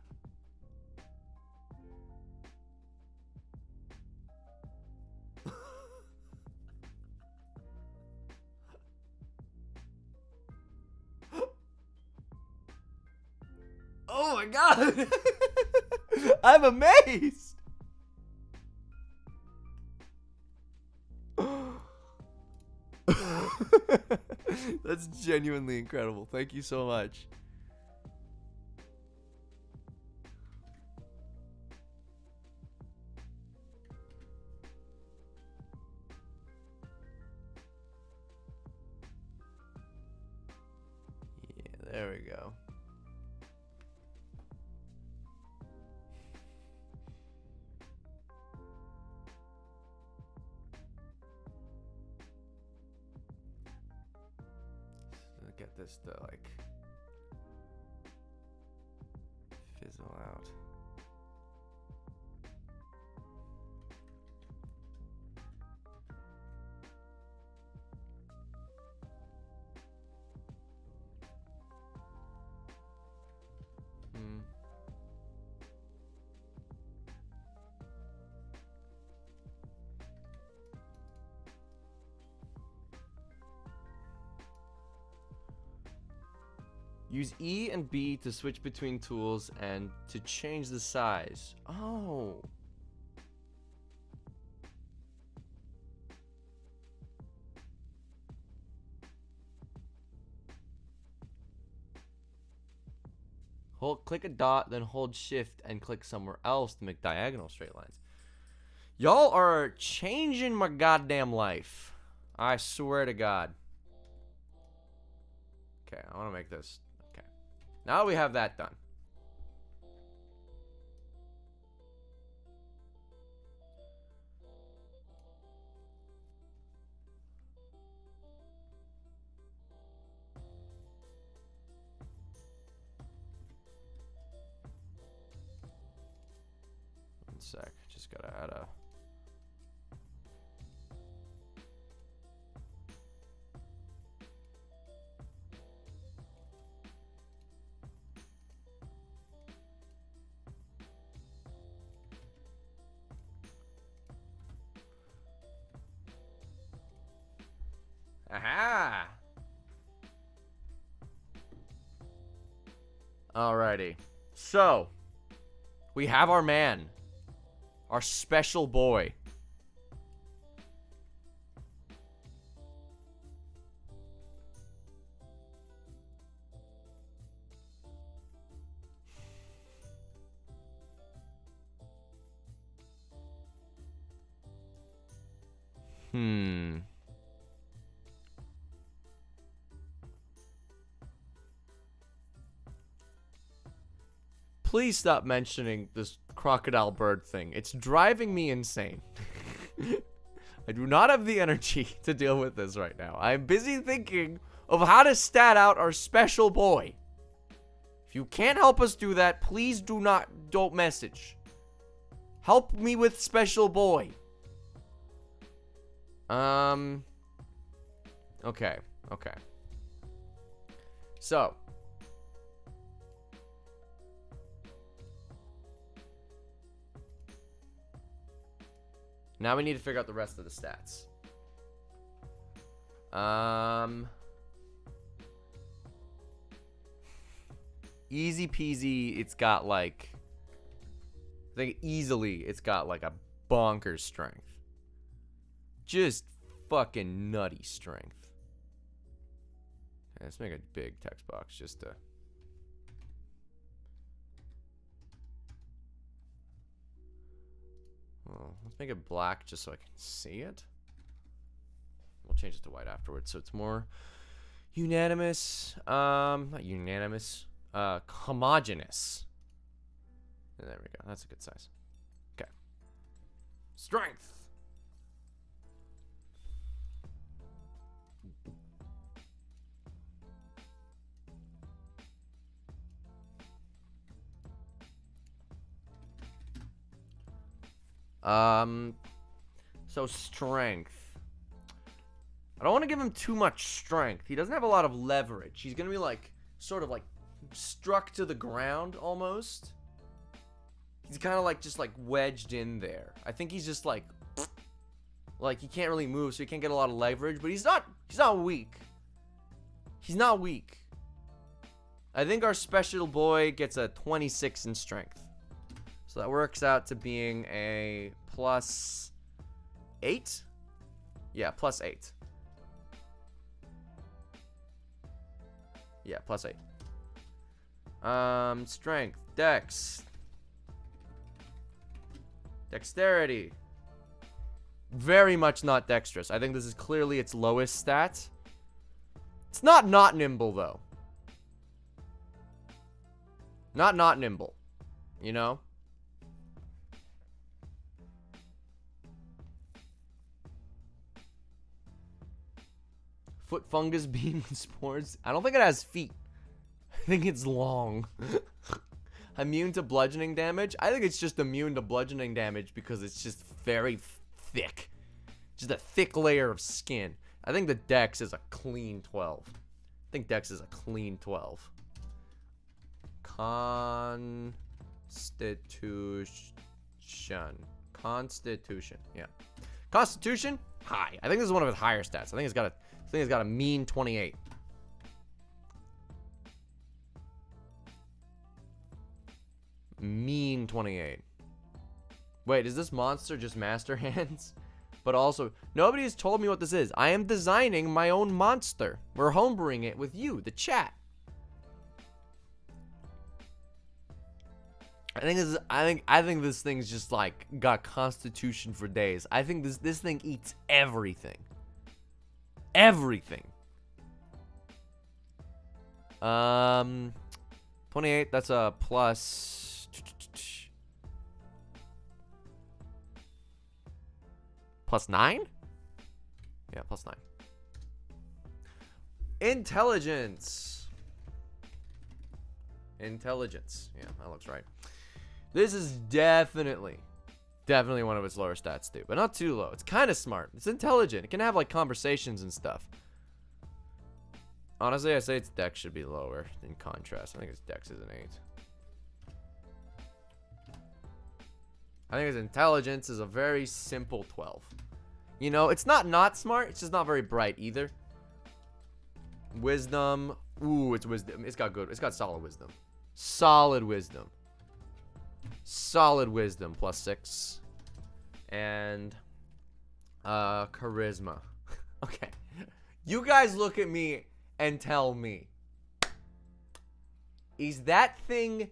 Oh my god. I'm amazed. That's genuinely incredible. Thank you so much. Yeah, there we go. Get this to like fizzle out. Use E and B to switch between tools and to change the size. Oh. Click a dot, then hold shift and click somewhere else to make diagonal straight lines. Y'all are changing my goddamn life. I swear to God. Okay, I want to make this. Okay. Now we have that done. One sec. Just gotta add a... Aha! Alrighty. So, we have our man. Our special boy. Please stop mentioning this crocodile bird thing. It's driving me insane. I do not have the energy to deal with this right now. I'm busy thinking of how to stat out our special boy. If you can't help us do that, please don't message. Help me with special boy. Okay. So. Now we need to figure out the rest of the stats. Easy peasy, it's got like... I think easily it's got like a bonkers strength. Just fucking nutty strength. Okay, let's make a big text box just to... Well, let's make it black just so I can see it. We'll change it to white afterwards so it's more unanimous. Not unanimous. Homogeneous. And there we go. That's a good size. Okay. Strength. So strength. I don't want to give him too much strength. He doesn't have a lot of leverage. He's gonna be like, sort of like struck to the ground almost. He's kind of like just like wedged in there. I think he's just like he can't really move, so he can't get a lot of leverage. But he's not weak. He's not weak. I think our special boy gets a 26 in strength. So that works out to being a plus 8? Yeah, plus 8. Yeah, plus 8. Strength, dex, dexterity. Very much not dexterous. I think this is clearly its lowest stat. It's not nimble, though. Not nimble. You know? Foot fungus beam spores. I don't think it has feet. I think it's long. Immune to bludgeoning damage. I think it's just immune to bludgeoning damage because it's just very thick. Just a thick layer of skin. I think the dex is a clean 12. I think dex is a clean 12. Constitution. Yeah. Constitution? High. I think this is one of its higher stats. I think it's got a mean 28. Mean 28. Wait, is this monster just master hands? But also, nobody has told me what this is. I am designing my own monster. We're homebrewing it with you, the chat. I think this thing's just like got constitution for days. I think this thing eats everything. Everything. 28, that's a plus +9? Yeah, +9. Intelligence. Yeah, that looks right. This is definitely one of its lower stats, too. But not too low. It's kind of smart. It's intelligent. It can have, like, conversations and stuff. Honestly, I say its dex should be lower in contrast. I think its dex is an 8. I think its intelligence is a very simple 12. You know, it's not smart. It's just not very bright either. Wisdom. Ooh, it's wisdom. It's got solid wisdom. Solid wisdom. +6. And charisma. Okay. You guys look at me and tell me, is that thing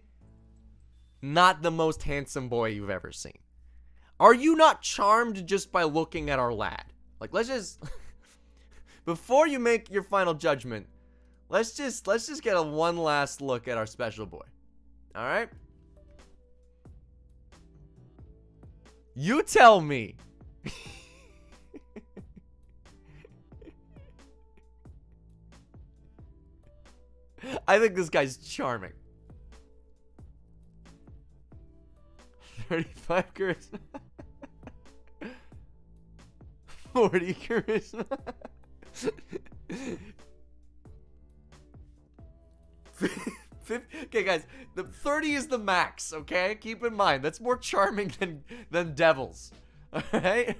not the most handsome boy you've ever seen? Are you not charmed just by looking at our lad? Like, let's just before you make your final judgment, let's just get a one last look at our special boy. All right? You tell me. I think this guy's charming. 35 charisma. 40 charisma. Okay, guys, the 30 is the max, okay? Keep in mind, that's more charming than devils. Alright?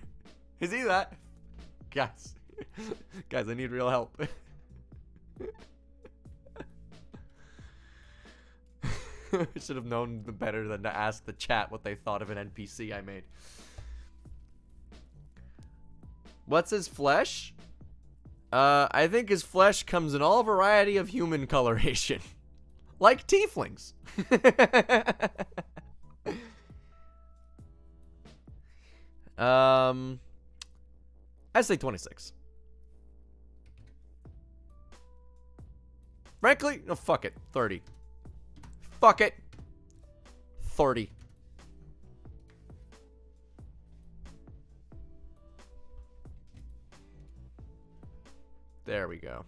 Is he that? Guys, I need real help. I should have known better than to ask the chat what they thought of an NPC I made. What's his flesh? I think his flesh comes in all variety of human coloration. Like tieflings. I say 26. Frankly, no, fuck it. 30. Fuck it. 30. There we go.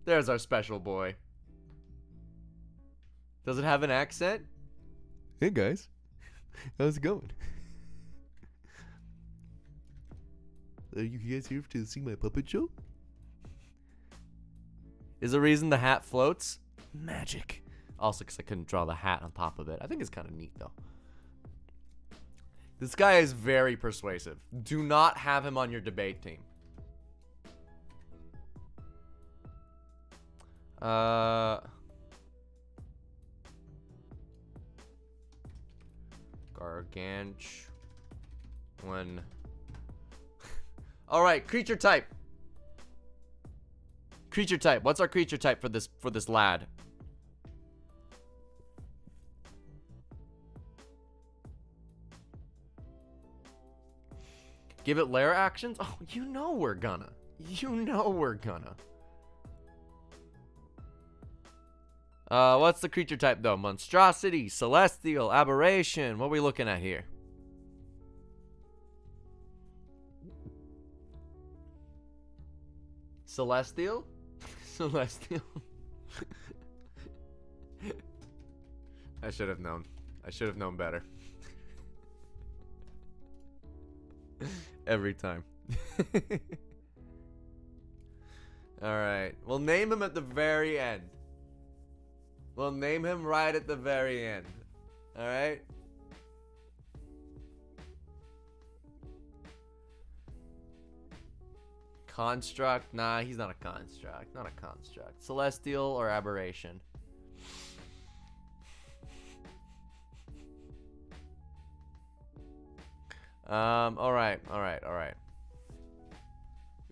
There's our special boy. Does it have an accent? Hey guys, how's it going? Are you guys here to see my puppet show? Is the reason the hat floats? Magic. Also, because I couldn't draw the hat on top of it. I think it's kind of neat, though. This guy is very persuasive. Do not have him on your debate team. Gargantuan. All right, creature type. Creature type. What's our creature type for this lad? Give it lair actions? Oh, you know we're gonna. You know we're gonna. What's the creature type though? Monstrosity, celestial, aberration. What are we looking at here? Celestial? Celestial. I should have known. I should have known better. Every time. Alright. We'll name him at the very end. We'll name him right at the very end. Alright? Construct? Nah, he's not a construct. Not a construct. Celestial or aberration? Alright.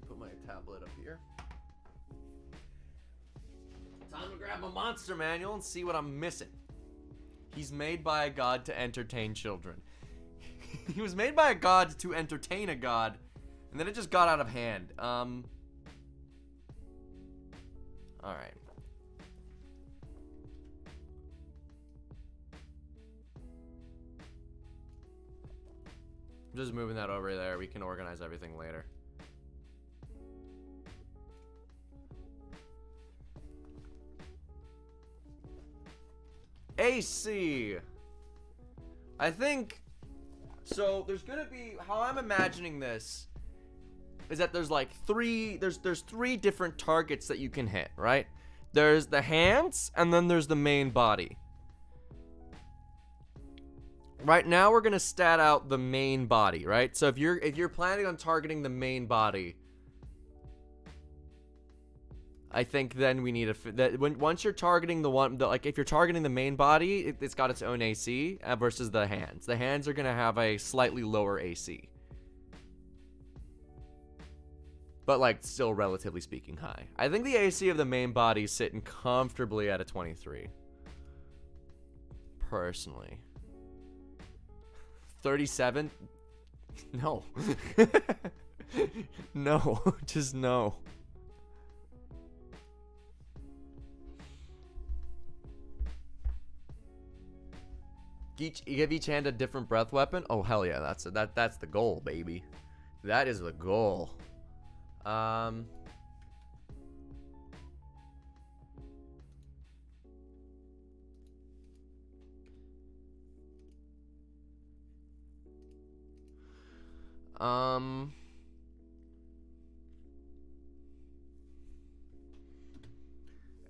Put my tablet up here. Time to grab my monster manual and see what I'm missing. He's made by a god to entertain children. He was made by a god to entertain a god, and then it just got out of hand. Alright. I'm just moving that over there. We can organize everything later. AC. I think so. There's gonna be, how I'm imagining this is that there's like there's three different targets that you can hit, right? There's the hands and then there's the main body. Right now we're gonna stat out the main body, right? So if you're planning on targeting the main body, I think then we need once you're targeting like if you're targeting the main body, it's got its own AC versus the hands. The hands are gonna have a slightly lower AC, but like still relatively speaking high. I think the AC of the main body is sitting comfortably at a 23. Personally. 37? No. No, just no. Give each hand a different breath weapon? Oh hell yeah, that's the goal, baby. That is the goal.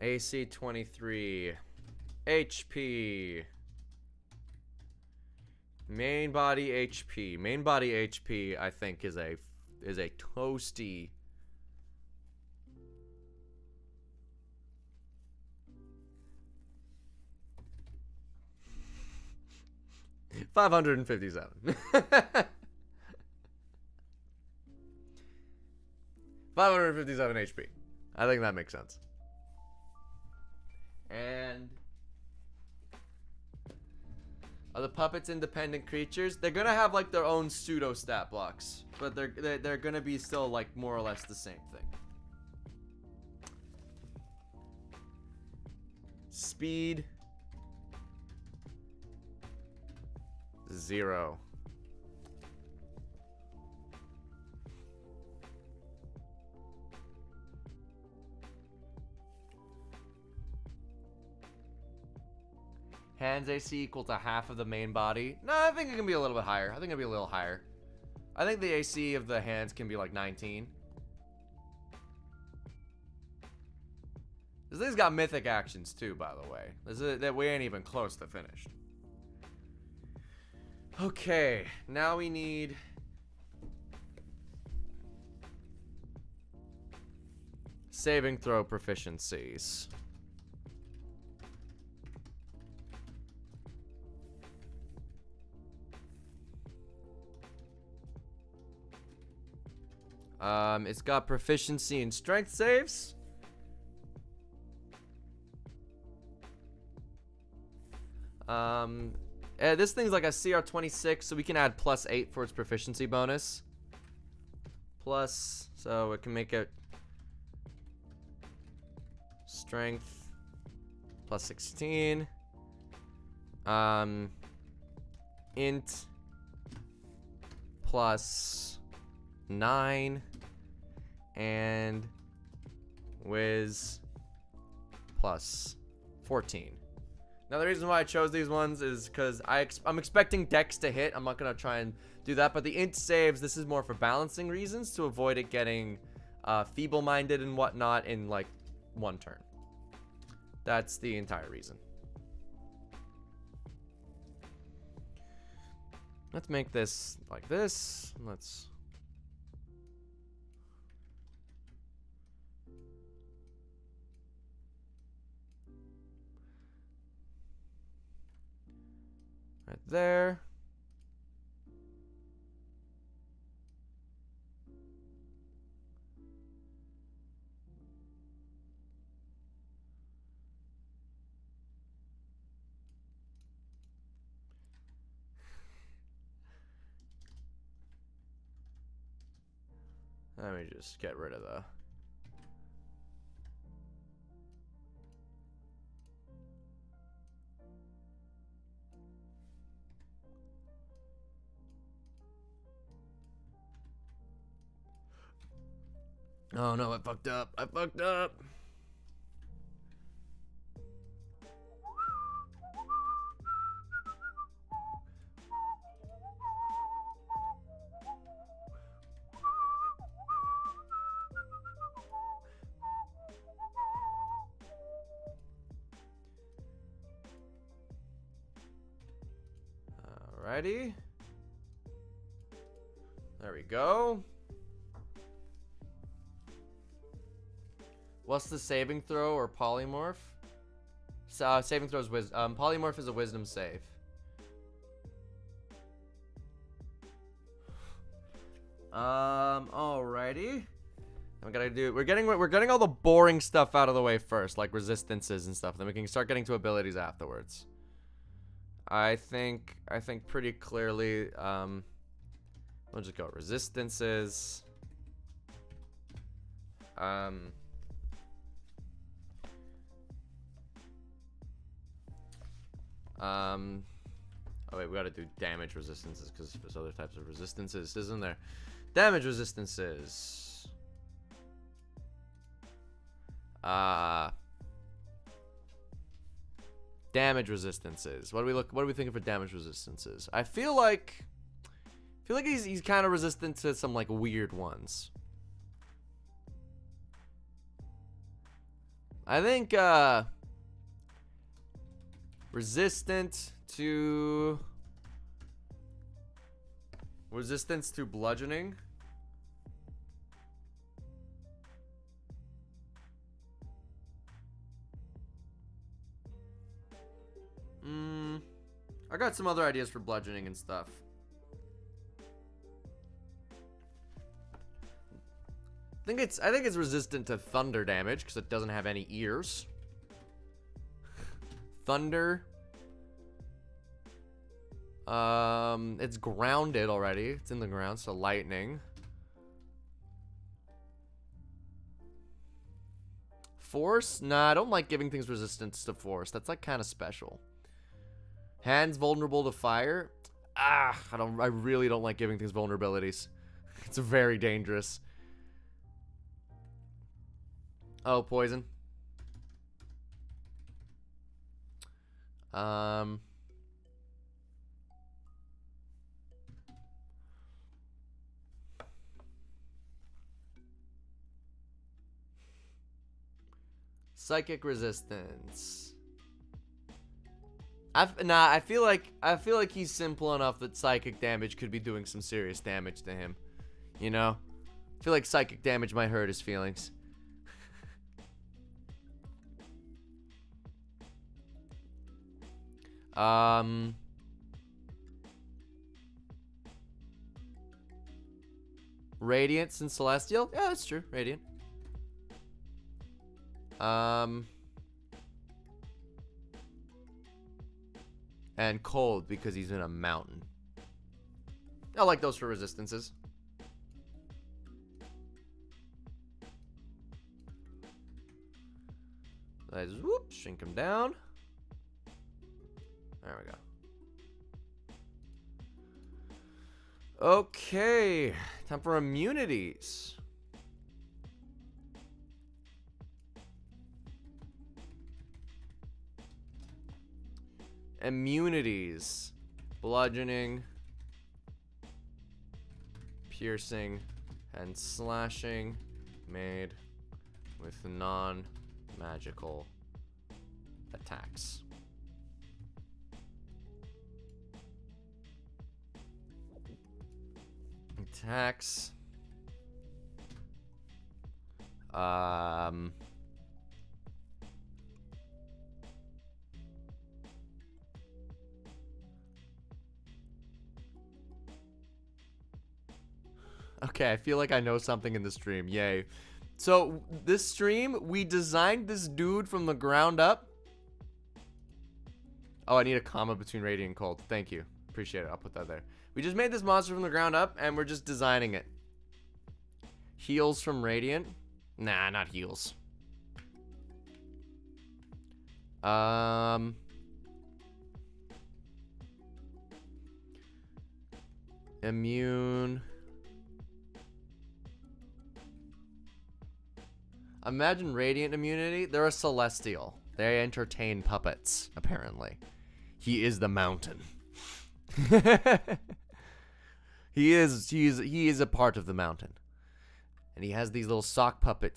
AC 23. HP. Main body HP. Main body HP I think is a toasty 557. 557 HP. I think that makes sense. And are the puppets independent creatures? They're gonna have like their own pseudo stat blocks, but they're gonna be still like more or less the same thing. Speed 0. Hands AC equal to half of the main body. No, I think it can be a little bit higher. I think it'll be a little higher. I think the AC of the hands can be like 19. This thing's got mythic actions too, by the way. That we ain't even close to finished. Okay, now we need saving throw proficiencies. It's got proficiency in strength saves. This thing's like a CR 26, so we can add +8 for its proficiency bonus. Plus, so it can make it strength +16. Int +9 and whiz +14. Now the reason why I chose these ones is because I'm expecting dex to hit. I'm not gonna try and do that, but the int saves, this is more for balancing reasons, to avoid it getting feeble-minded and whatnot in like one turn. That's the entire reason. Let's make this like this. Let's right there. Let me just get rid of the... Oh no, I fucked up. I fucked up. Alrighty. There we go. What's the saving throw or polymorph? Saving throw is wisdom. Polymorph is a wisdom save. Alrighty. We're getting all the boring stuff out of the way first, like resistances and stuff. Then we can start getting to abilities afterwards. I think pretty clearly, we'll just go resistances. Oh wait, we gotta do damage resistances because there's other types of resistances, isn't there? Damage resistances. Damage resistances. What are we thinking for damage resistances? I feel like he's kind of resistant to some like weird ones. I think resistance to bludgeoning. I got some other ideas for bludgeoning and stuff. I think it's resistant to thunder damage because it doesn't have any ears. Thunder. It's grounded already. It's in the ground, so lightning. Force? Nah, I don't like giving things resistance to force. That's like kind of special. Hands vulnerable to fire? I really don't like giving things vulnerabilities. It's very dangerous. Oh, poison. Psychic resistance. I feel like he's simple enough that psychic damage could be doing some serious damage to him. You know? I feel like psychic damage might hurt his feelings. Radiance and Celestial? Yeah, that's true. Radiant. And Cold because he's in a mountain. I like those for resistances. Let's whoop, shrink him down. There we go. Okay, time for immunities. Immunities. Bludgeoning, piercing, and slashing made with non-magical attacks. Attacks. Okay, I feel like I know something in the stream. Yay. So, this stream, we designed this dude from the ground up. Oh, I need a comma between Radiant and Cold. Thank you. Appreciate it. I'll put that there. We just made this monster from the ground up, and we're just designing it. Heals from Radiant. Nah, not heals. Immune. Imagine Radiant immunity. They're a Celestial. They entertain puppets, apparently. He is the mountain. He is a part of the mountain. And he has these little sock puppet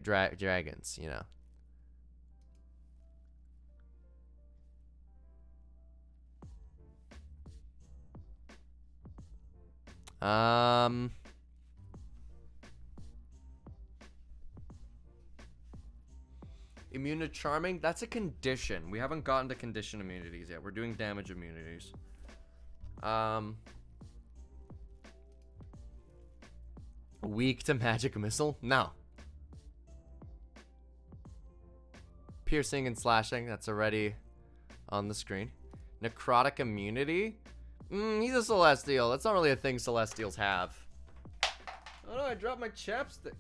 dragons, you know. Immune to Charming? That's a condition. We haven't gotten to condition immunities yet. We're doing damage immunities. Weak to Magic Missile? No. Piercing and Slashing. That's already on the screen. Necrotic Immunity? He's a Celestial. That's not really a thing Celestials have. Oh no, I dropped my chapstick.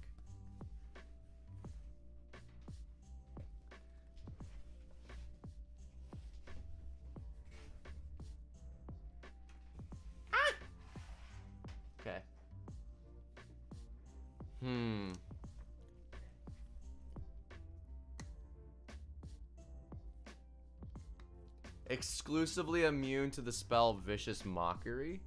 Okay. Exclusively immune to the spell Vicious Mockery?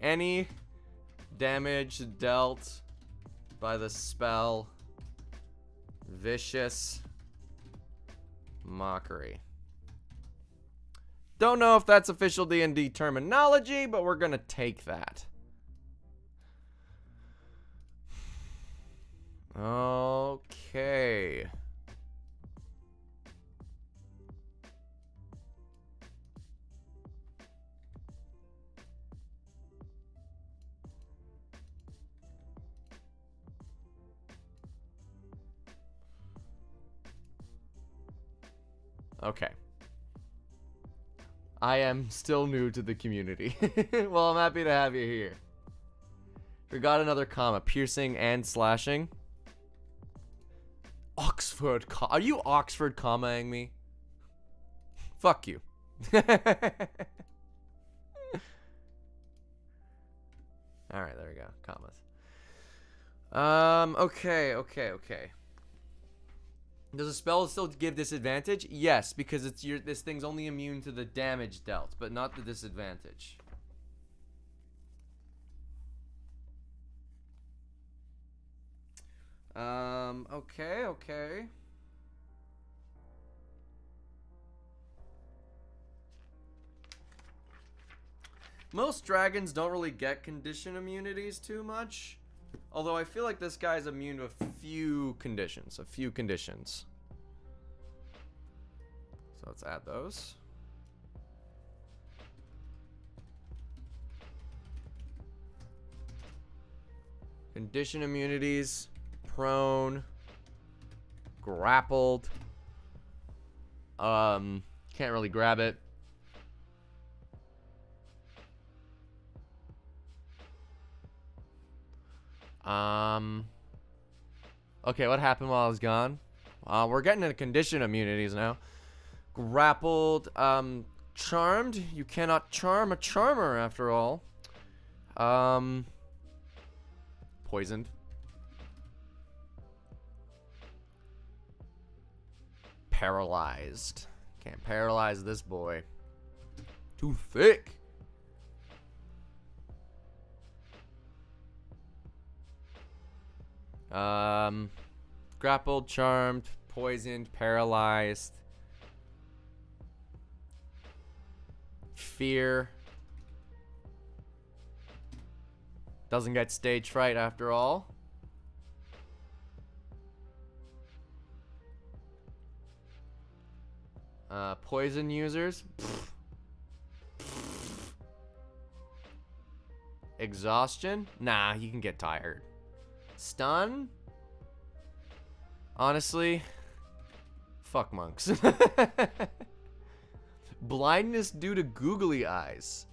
Any damage dealt by the spell Vicious Mockery. Don't know if that's official D&D terminology, but we're gonna take that. Okay. Okay. I am still new to the community. Well, I'm happy to have you here. Forgot another comma. Piercing and slashing. Oxford. Are you Oxford commaing me? Fuck you. Alright, there we go. Commas. Okay. Does a spell still give disadvantage? Yes, because this thing's only immune to the damage dealt, but not the disadvantage. Okay, okay. Most dragons don't really get condition immunities too much. Although I feel like this guy's immune to a few conditions. So let's add those. Condition immunities. Prone. Grappled. Can't really grab it. Okay, what happened while I was gone? We're getting into condition immunities now. Grappled, charmed. You cannot charm a charmer after all. Poisoned. Paralyzed. Can't paralyze this boy. Too thick. Grappled, charmed, poisoned, paralyzed. Fear. Doesn't get stage fright after all. Poison users. Exhaustion? Nah, he can get tired. Stun? Honestly, fuck monks. Blindness due to googly eyes.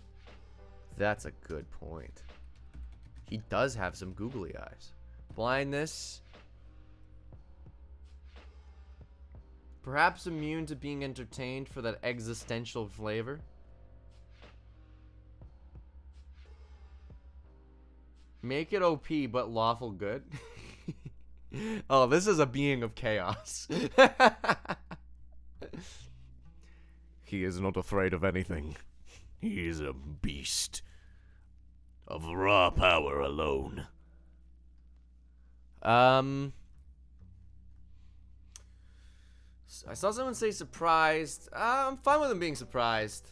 That's a good point. He does have some googly eyes. Blindness. Perhaps immune to being entertained for that existential flavor. Make it OP, but lawful good. Oh, this is a being of chaos. He is not afraid of anything. He is a beast of raw power alone. I saw someone say surprised. I'm fine with him being surprised.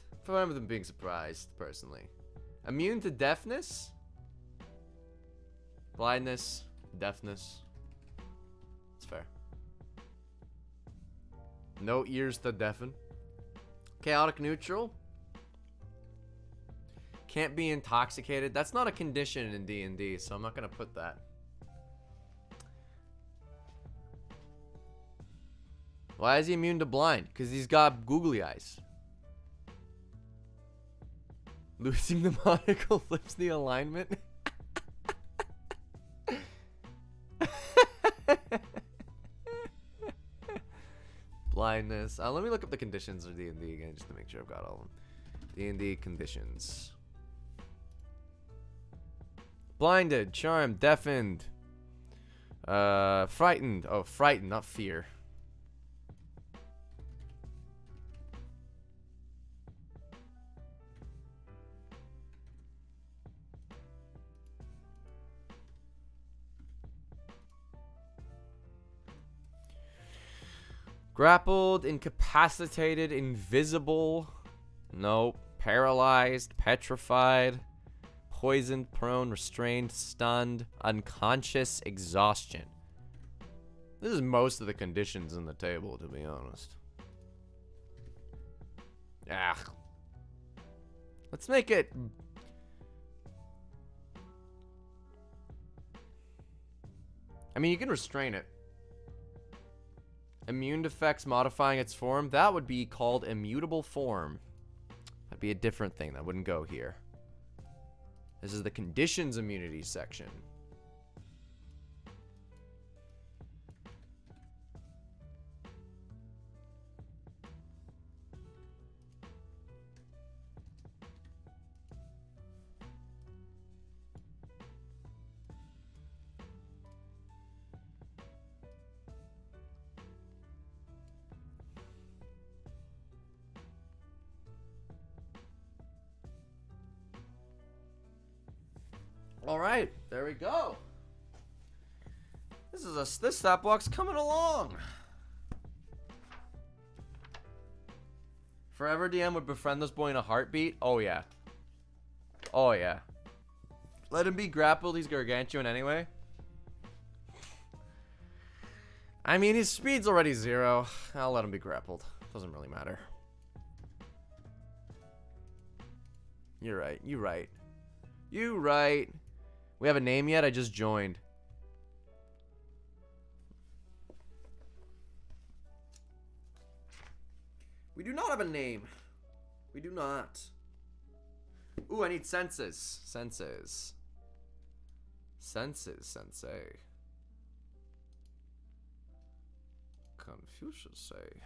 Personally. Immune to deafness? Blindness, deafness. It's fair. No ears to deafen. Chaotic neutral. Can't be intoxicated. That's not a condition in D&D, so I'm not gonna put that. Why is he immune to blind? Because he's got googly eyes. Losing the monocle flips the alignment. Blindness. Let me look up the conditions of D&D again just to make sure I've got all of them. D&D conditions. Blinded, charmed, deafened. Frightened. Oh, frightened, not fear. Grappled, incapacitated, invisible. Nope. Paralyzed, petrified, poisoned, prone, restrained, stunned, unconscious, exhaustion. This is most of the conditions in the table, to be honest. Ah. Let's make it... I mean, you can restrain it. Immune defects modifying its form. That would be called immutable form. That'd be a different thing. That wouldn't go here. This is the conditions immunity section. All right, there we go. This stat block's coming along. Forever DM would befriend this boy in a heartbeat. Oh yeah. Oh yeah. Let him be grappled. He's gargantuan anyway. I mean, his speed's already 0. I'll let him be grappled. Doesn't really matter. You're right. You right. You right. We have a name yet? I just joined. We do not have a name. We do not. Ooh, I need senses. Senses. Senses, sensei. Confucius say.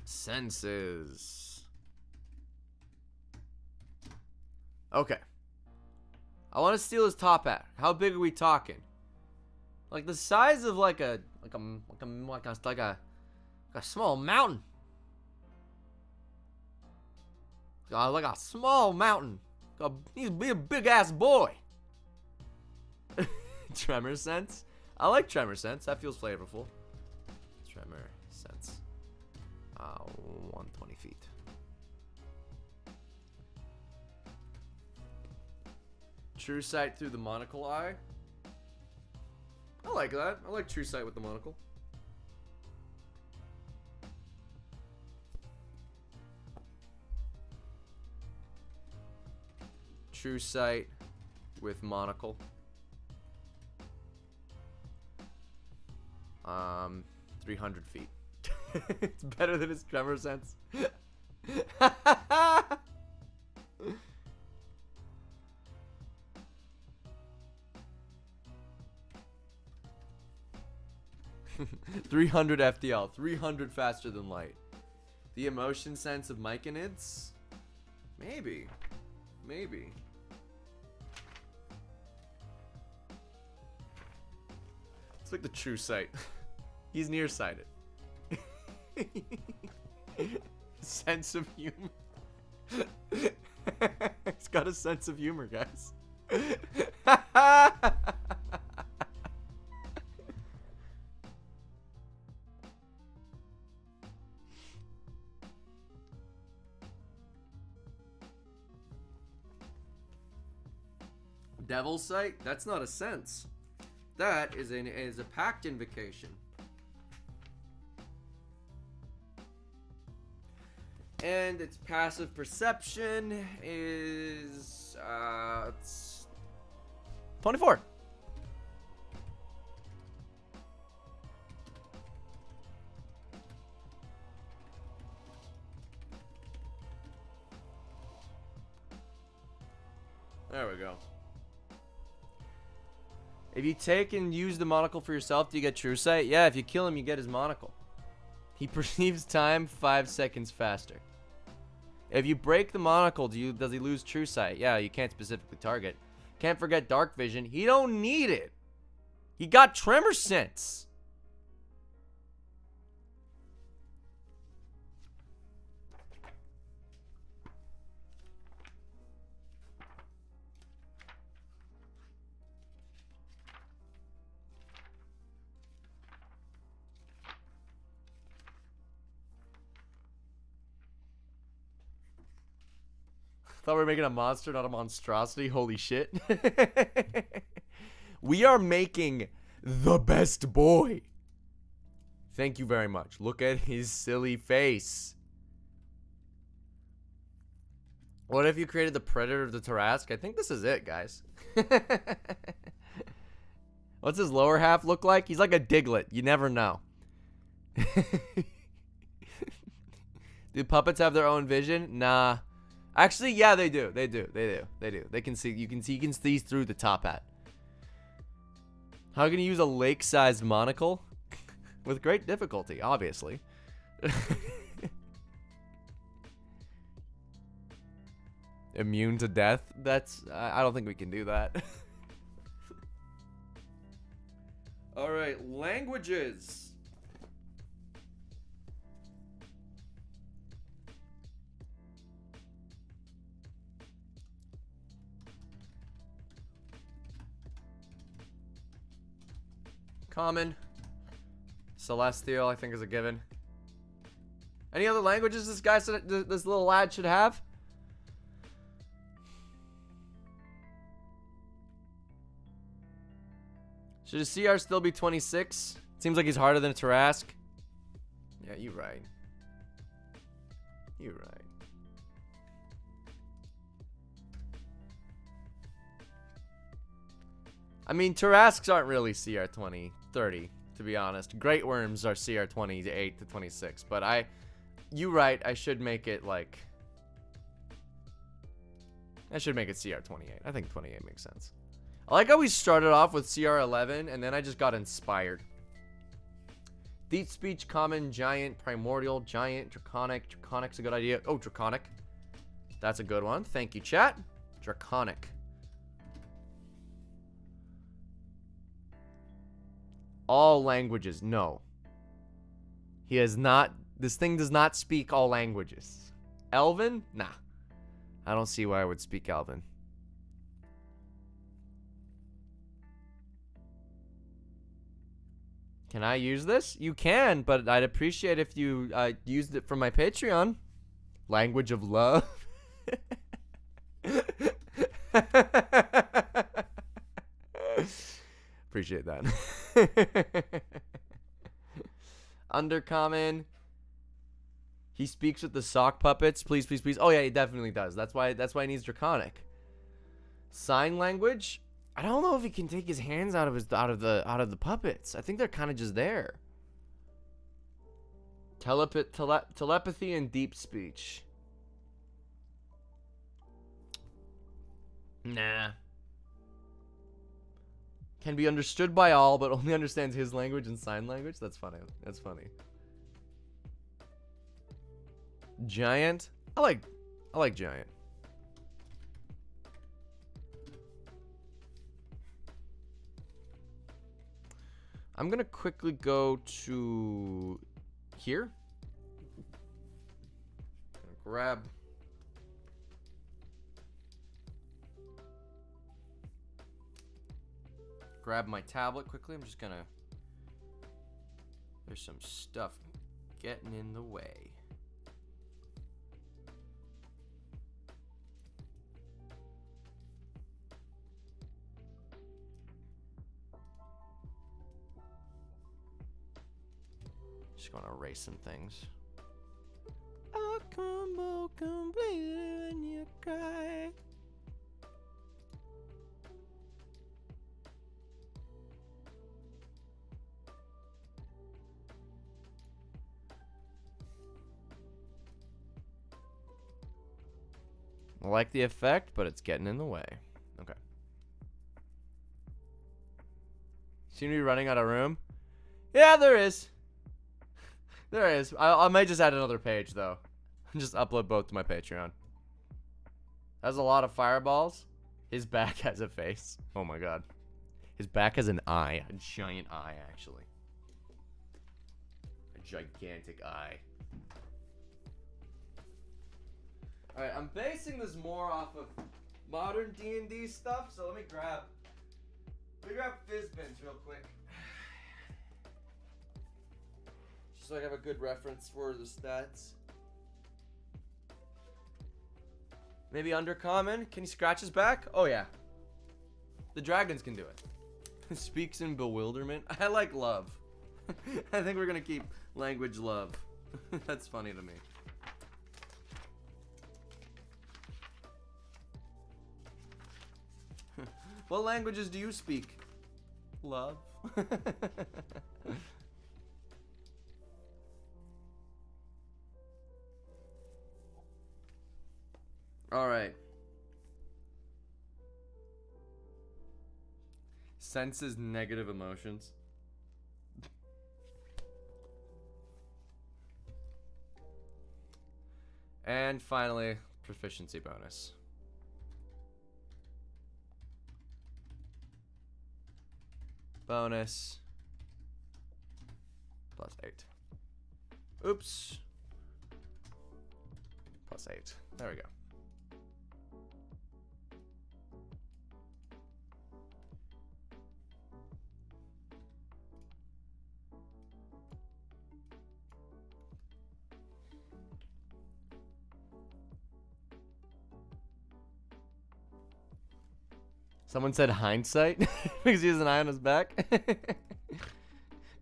Senses. Okay. I want to steal his top hat. How big are we talking? Like the size of like a small mountain. Like a small mountain. He's be a big ass boy. Tremor sense. I like tremor sense. That feels flavorful. Tremor sense. 120 feet. True sight through the monocle eye. I like that. I like true sight with the monocle. True sight with monocle. 300 feet. It's better than his tremor sense. 300 FTL, 300 faster than light. The emotion sense of myconids? Maybe. Maybe. It's like the true sight. He's nearsighted. Sense of humor. He's got a sense of humor, guys. Devil's sight? That's not a sense. That is a pact invocation. And its passive perception is it's 24. There we go. If you take and use the monocle for yourself, do you get true sight? Yeah, if you kill him, you get his monocle. He perceives time 5 seconds faster. If you break the monocle, does he lose true sight? Yeah, you can't specifically target. Can't forget dark vision. He don't need it. He got tremor sense. Thought we were making a monster, not a monstrosity. Holy shit. We are making the best boy. Thank you very much. Look at his silly face. What if you created the Predator of the Tarrasque? I think this is it, guys. What's his lower half look like? He's like a Diglett. You never know. Do puppets have their own vision? Nah. Actually, yeah, they do. They do. They can see. You can see through the top hat. How can you use a lake-sized monocle? With great difficulty, obviously. Immune to death? That's... I don't think we can do that. Alright, languages. Common. Celestial, I think, is a given. Any other languages this guy said this little lad should have? Should his CR still be 26? Seems like he's harder than a Tarask. Yeah, you're right. You're right. I mean, Tarasks aren't really CR 20, 30, to be honest. Great Worms are CR 28 to 26, but you right, I should make it like, I should make it CR 28. I think 28 makes sense. I like how we started off with CR 11, and then I just got inspired. Deep Speech, Common, Giant, Primordial, Giant, Draconic. Draconic's a good idea. Oh, Draconic. That's a good one. Thank you, chat. Draconic. All languages. No. He has not. This thing does not speak all languages. Elven? Nah. I don't see why I would speak Elven. Can I use this? You can, but I'd appreciate if you used it for my Patreon. Language of love. Appreciate that. Undercommon. He speaks with the sock puppets. Please, please, please. Oh yeah, he definitely does. That's why he needs Draconic. Sign language. I don't know if he can take his hands out of the puppets. I think they're kind of just there. Telepathy and deep speech. Nah. Can be understood by all, but only understands his language and sign language. That's funny. That's funny. Giant. I like Giant. I'm gonna quickly go to here. Grab my tablet quickly. I'm just gonna. There's some stuff getting in the way. Just gonna erase some things. I crumble completely when you cry. I like the effect, but it's getting in the way. Okay. Seem to be running out of room. Yeah, there is. There is. I might just add another page, though. Just upload both to my Patreon. Has a lot of fireballs. His back has a face. Oh my god. His back has an eye. A giant eye, actually. A gigantic eye. Alright, I'm basing this more off of modern D&D stuff, so let me grab Fizzbins real quick. Just so I have a good reference for the stats. Maybe Undercommon? Can he scratch his back? Oh yeah. The dragons can do it. Speaks in bewilderment. I like love. I think we're gonna keep language love. That's funny to me. What languages do you speak? Love. All right. Senses negative emotions. And finally, proficiency bonus. Bonus. +8. Oops. +8. There we go. Someone said hindsight because he has an eye on his back.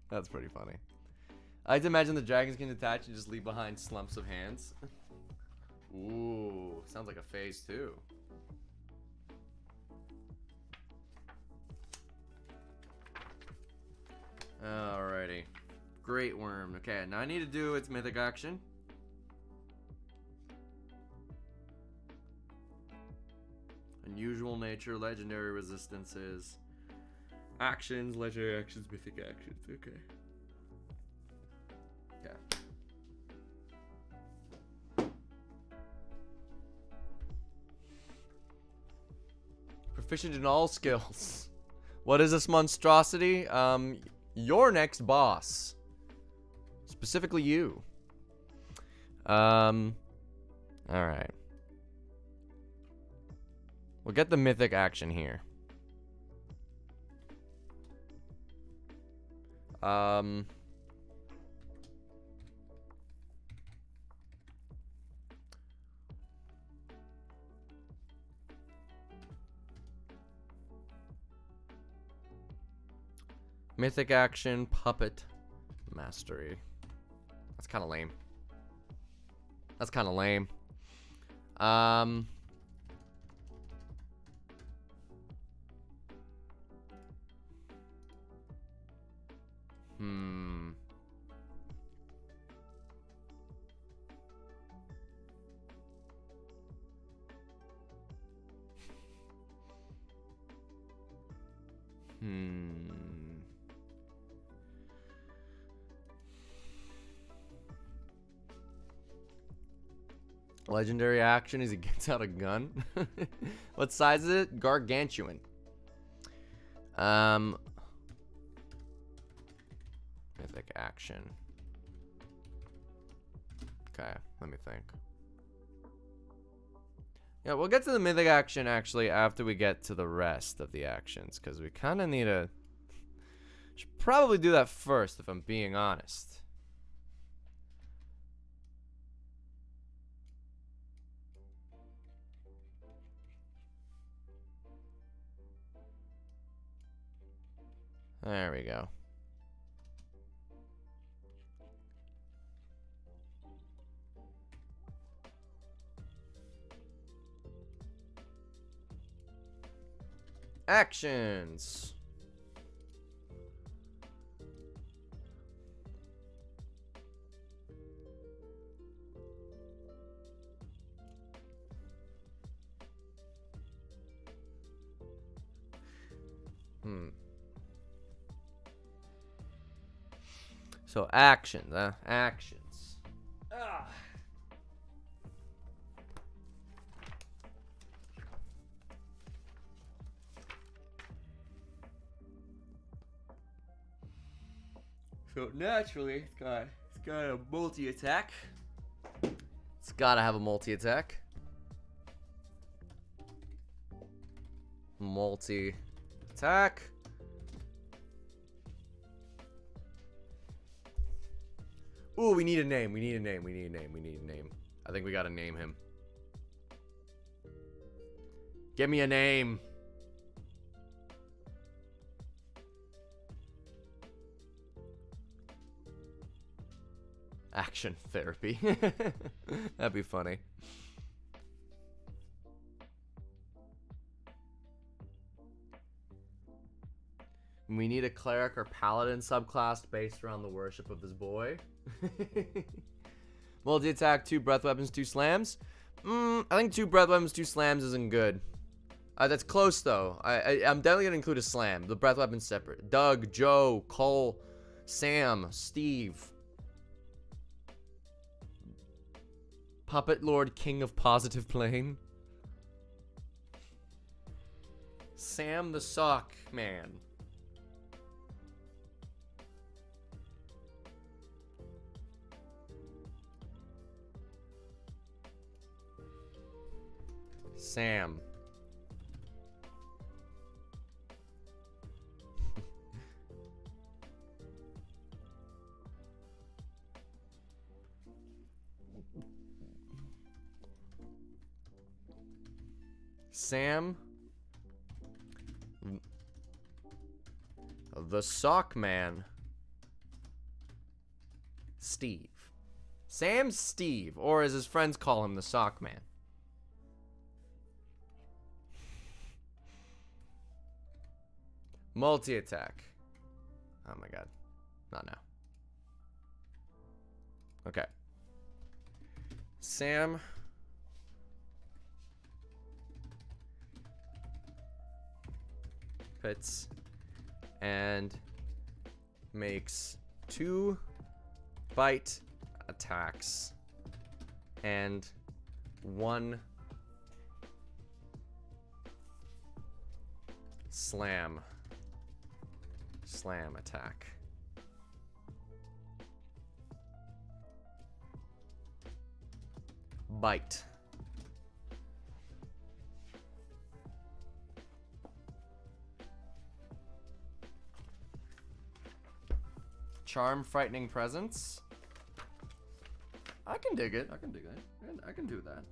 That's pretty funny. I like to imagine the dragons can detach and just leave behind slumps of hands. Ooh, sounds like a phase 2. Alrighty. Great worm. Okay, now I need to do its mythic action. Unusual nature, legendary resistances, actions, legendary actions, mythic actions. Okay. Yeah. Proficient in all skills. What is this monstrosity? Your next boss. Specifically you. Alright. We'll get the mythic action here. Mythic action, puppet mastery. That's kind of lame. That's kind of lame. Legendary action is he gets out a gun. What size is it? Gargantuan. Mythic action. Okay, let me think. Yeah, we'll get to the mythic action actually after we get to the rest of the actions, because we kind of need to. Should probably do that first, if I'm being honest. There we go. Actions. So actions, actions. Ah. So naturally, it's got a multi-attack. It's gotta have a multi-attack. Multi-attack. Ooh, we need a name. We need a name. We need a name. We need a name. I think we gotta name him. Give me a name. Action therapy. That'd be funny. We need a cleric or paladin subclass based around the worship of this boy. Multi-attack, 2 breath weapons, 2 slams. I think 2 breath weapons, 2 slams isn't good. That's close though. I'm definitely gonna include a slam. The breath weapons separate. Doug, Joe, Cole, Sam, Steve. Puppet Lord, King of Positive Plane. Sam the Sock Man. Sam. Sam the Sock Man. Steve. Sam Steve, or as his friends call him, the Sock Man. Multi-attack. Oh my god. Not now. Okay. Sam. Pits. And makes 2 bite attacks. And 1 slam attack. Bite. Charm, frightening presence. I can dig it. I can dig it. I can do that.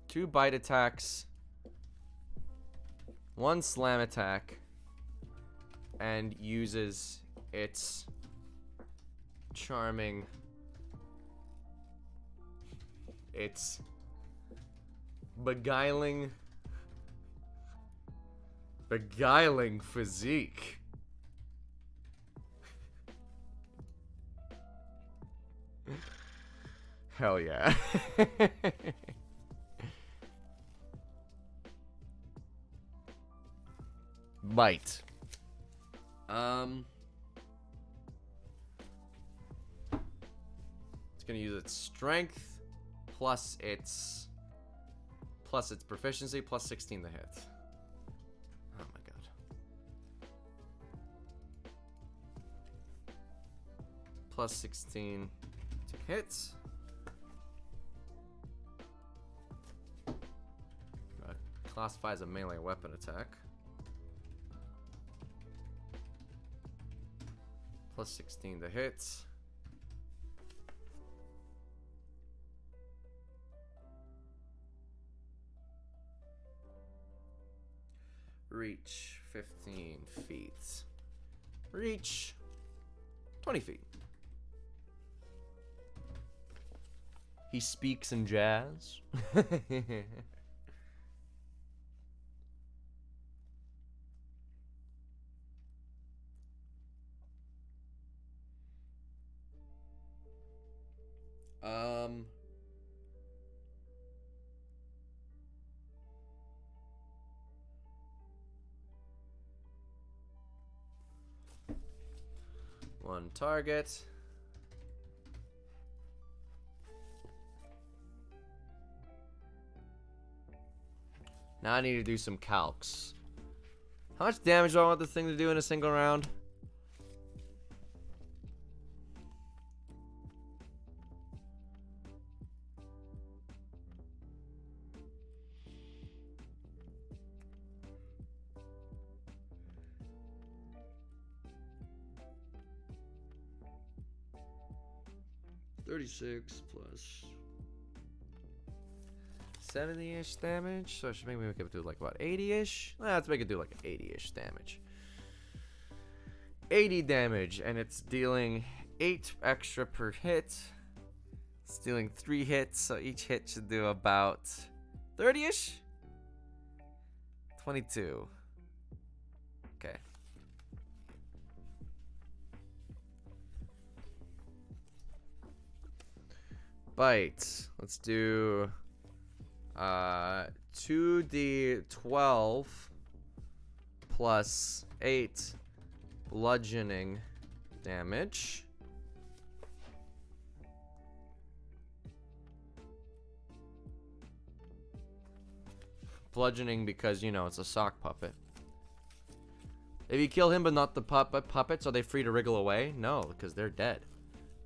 Two bite attacks. 1 slam attack. And uses its charming. It's beguiling physique. Hell yeah. Bite. It's gonna use its strength plus its proficiency plus 16 to hit. Oh my god. Plus 16 to hit. Classifies a melee weapon attack. Plus 16 to hit. Reach 15 feet. Reach 20 feet. He speaks in jazz. One target. Now I need to do some calcs. How much damage do I want this thing to do in a single round? $36 plus 70-ish damage, so I should maybe make it do like about 80-ish. Let's make it do like 80-ish damage. 80 damage, and it's dealing 8 extra per hit. It's dealing 3 hits, so each hit should do about 30-ish. 22. Okay. Bite. Let's do 2d12 plus 8 bludgeoning damage. Bludgeoning because, you know, it's a sock puppet. If you kill him but not the puppets, are they free to wriggle away? No, because they're dead.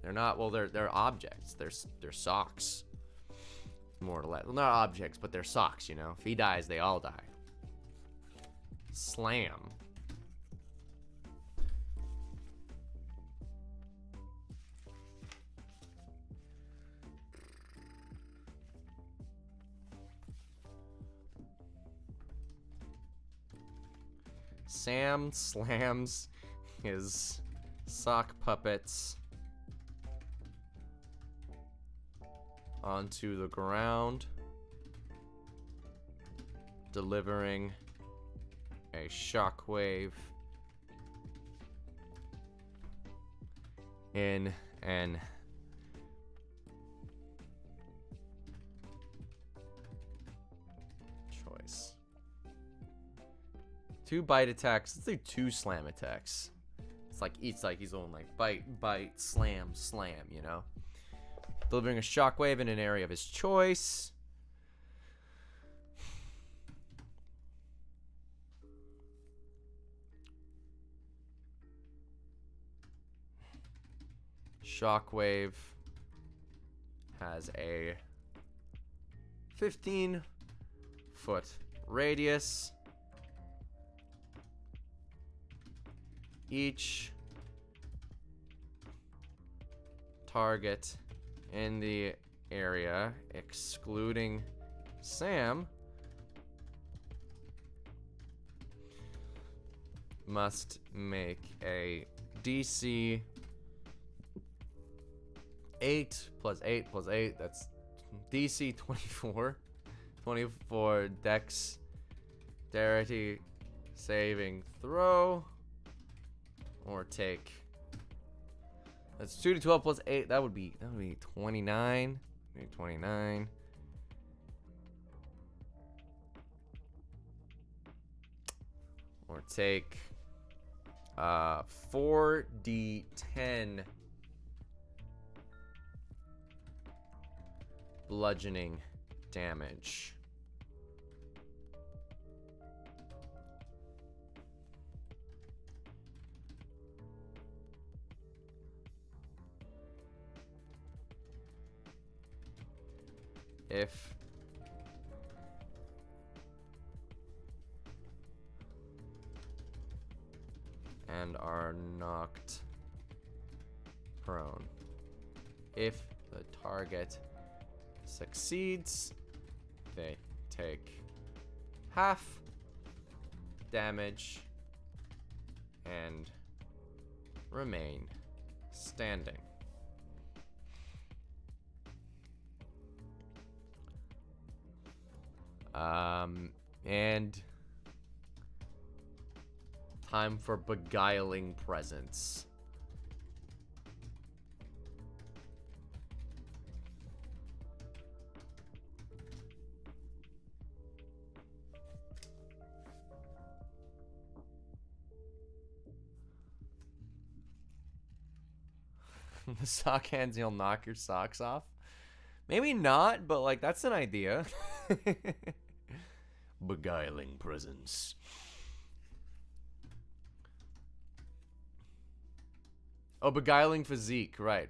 They're not, well, they're objects. They're socks. More or less. Well, not objects, but they're socks, you know. If he dies, they all die. Slam. Sam slams his sock puppets onto the ground, delivering a shockwave in an choice. 2 bite attacks. Let's do 2 slam attacks. It's like he's on like bite, slam, you know? Delivering a shockwave in an area of his choice. Shockwave has a 15-foot radius. Each target in the area, excluding Sam, must make a DC 8 plus 8 plus 8. That's DC 24. 24 dexterity saving throw. Or take. That's 2 to 12 plus 8. That would be 29. 29. Or take 4d10 bludgeoning damage. If and are knocked prone. If the target succeeds, they take half damage and remain standing. And time for Beguiling Presence. The sock hands, you'll knock your socks off. Maybe not, but like that's an idea. Beguiling Presence. Oh, Beguiling Physique, right.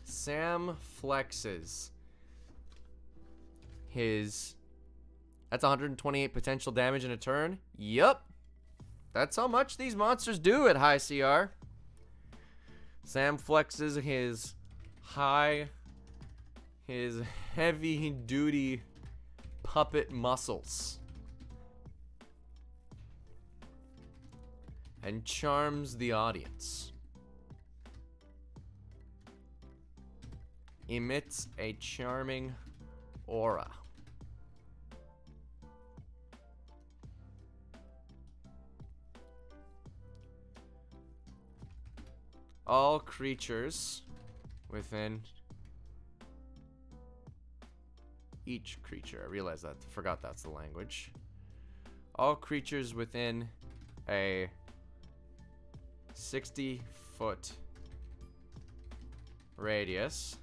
Sam flexes his... That's 128 potential damage in a turn. Yup. That's how much these monsters do at high CR. Sam flexes his heavy-duty puppet muscles and charms the audience. Emits a charming aura. All creatures within each creature. I realized that. Forgot that's the language. All creatures within a 60-foot radius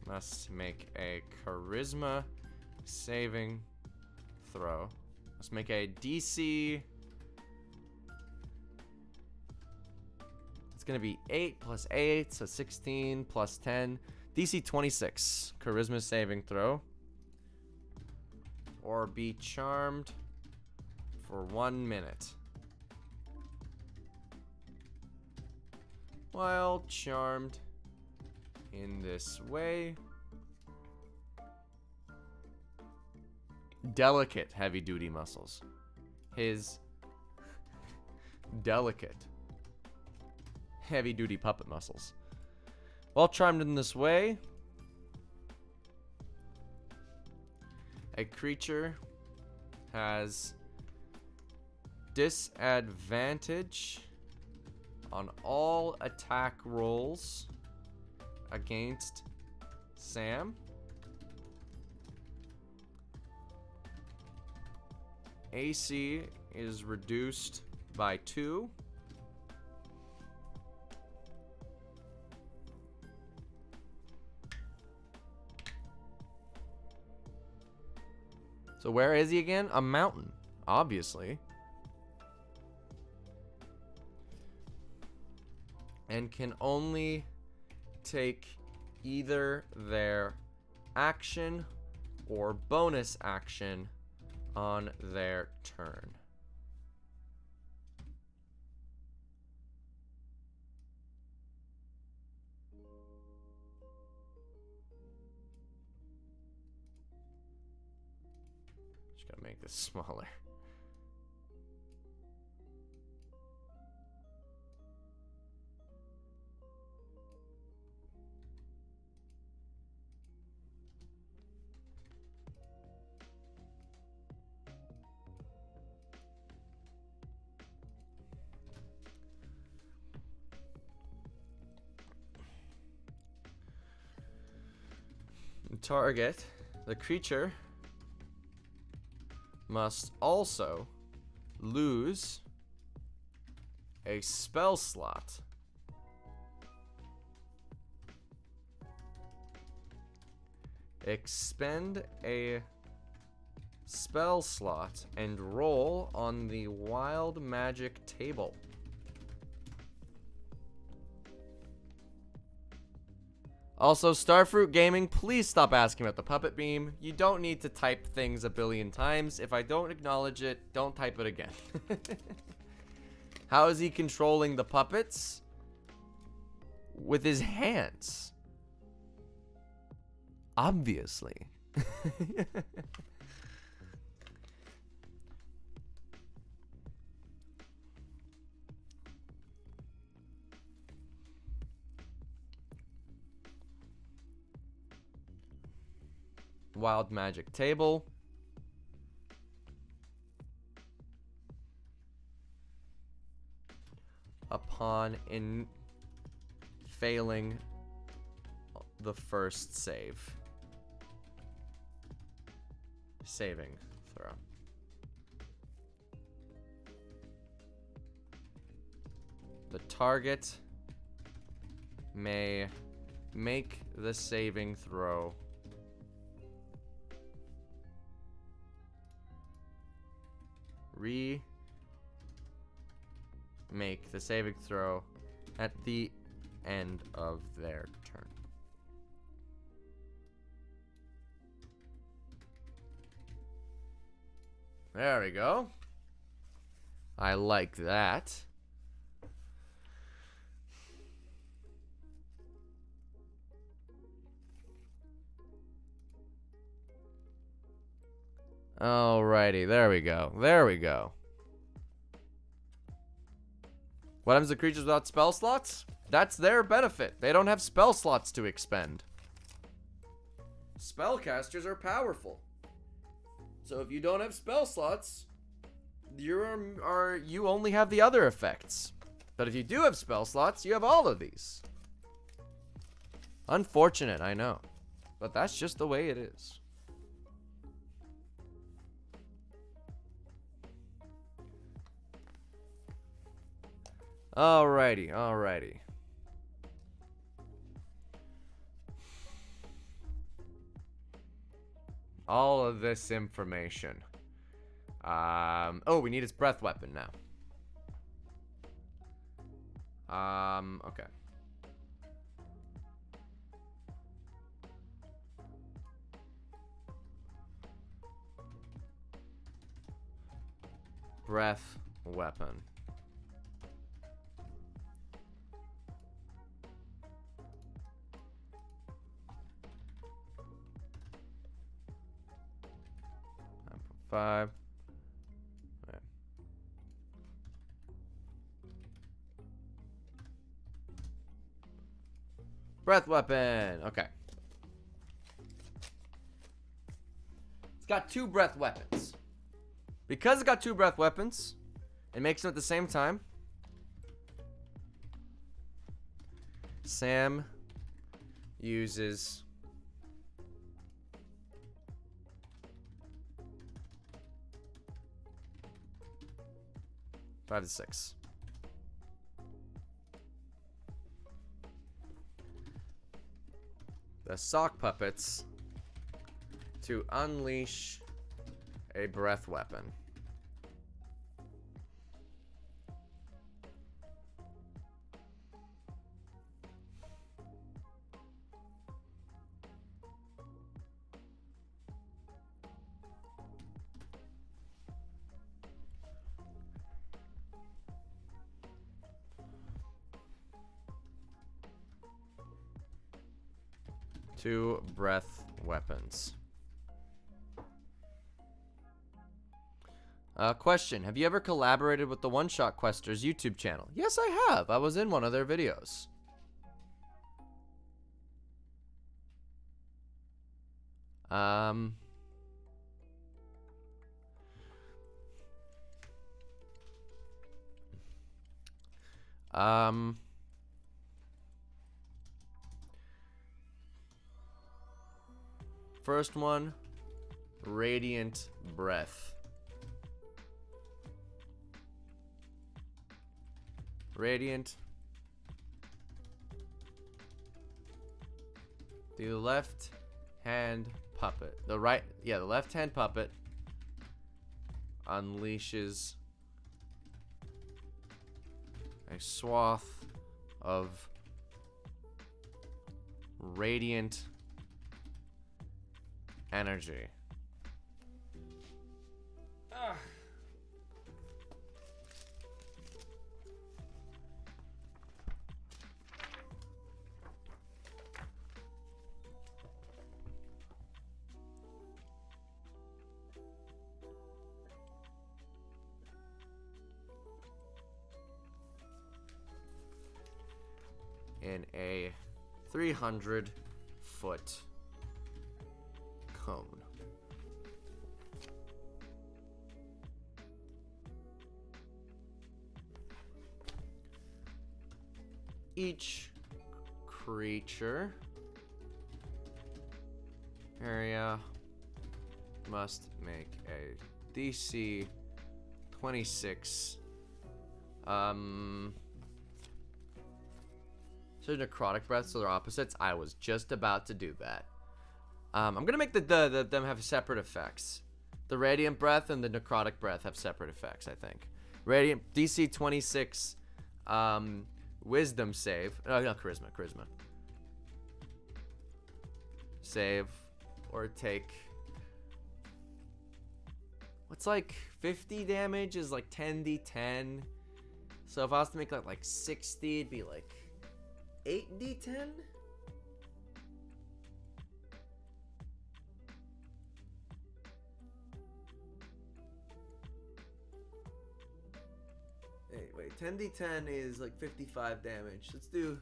must make a charisma saving throw. Must make a DC... It's going to be 8 plus 8, so 16 plus 10. DC 26. Charisma saving throw. Or be charmed for 1 minute. While charmed in this way, delicate heavy-duty muscles. His delicate heavy-duty puppet muscles. Well charmed in this way, a creature has disadvantage on all attack rolls against Sam. AC is reduced by 2. So where is he again? A mountain, obviously. And can only take either their action or bonus action on their turn. Just gotta make this smaller. Target, the creature must also lose a spell slot. Expend a spell slot and roll on the wild magic table. Also, Starfruit Gaming, please stop asking about the puppet beam. You don't need to type things a billion times. If I don't acknowledge it, don't type it again. How is he controlling the puppets? With his hands. Obviously. Wild magic table. Upon failing the first saving throw. The target may make the saving throw make the saving throw at the end of their turn. There we go. I like that. Alrighty, there we go. There we go. What happens to creatures without spell slots? That's their benefit. They don't have spell slots to expend. Spellcasters are powerful. So if you don't have spell slots, you only have the other effects. But if you do have spell slots, you have all of these. Unfortunate, I know. But that's just the way it is. Alrighty, alrighty. All of this information. Oh, we need his breath weapon now. Okay. Breath weapon. 5. Right. Breath weapon. Okay. It's got 2 breath weapons. Because it got 2 breath weapons, it makes them at the same time. Sam uses five to 6. The sock puppets to unleash a breath weapon. Two breath weapons. Question. Have you ever collaborated with the One Shot Questers YouTube channel? Yes, I have. I was in one of their videos. First one, Radiant Breath. Radiant. The left hand puppet. The left hand puppet unleashes a swath of radiant energy. In a 300-foot cone. Each creature area must make a DC 26 so necrotic breath, so they're opposites. I was just about to do that. I'm gonna make them have separate effects. The radiant breath and the necrotic breath have separate effects, I think. Radiant DC 26 wisdom save. Oh no, charisma. Save or take. What's like 50 damage is like 10d10. So if I was to make like 60, it'd be like 8d10? Wait, 10d10 is like 55 damage. Let's do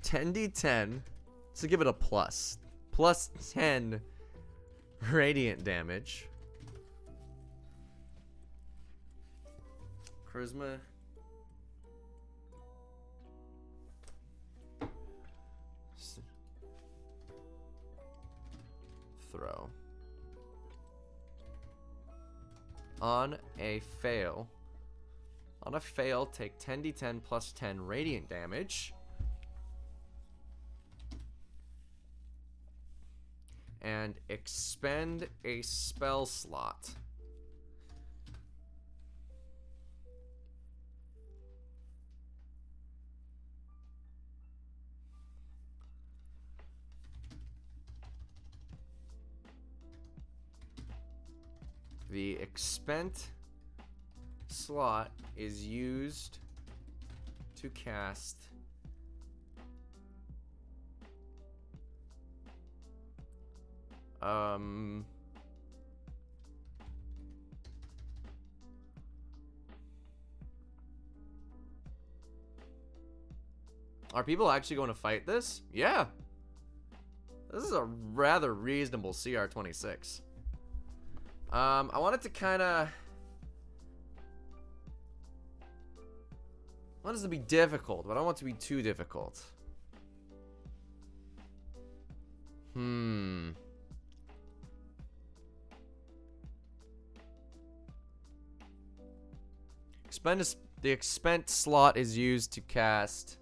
10d10. So give it a plus. Plus 10 radiant damage. Charisma. Throw. On a fail, take 10d10 plus 10 radiant damage. And expend a spell slot. The expend slot is used to cast Are people actually going to fight this? Yeah. This is a rather reasonable CR26. I want it to kind of... I want it to be difficult, but I don't want it to be too difficult. The expense slot is used to cast...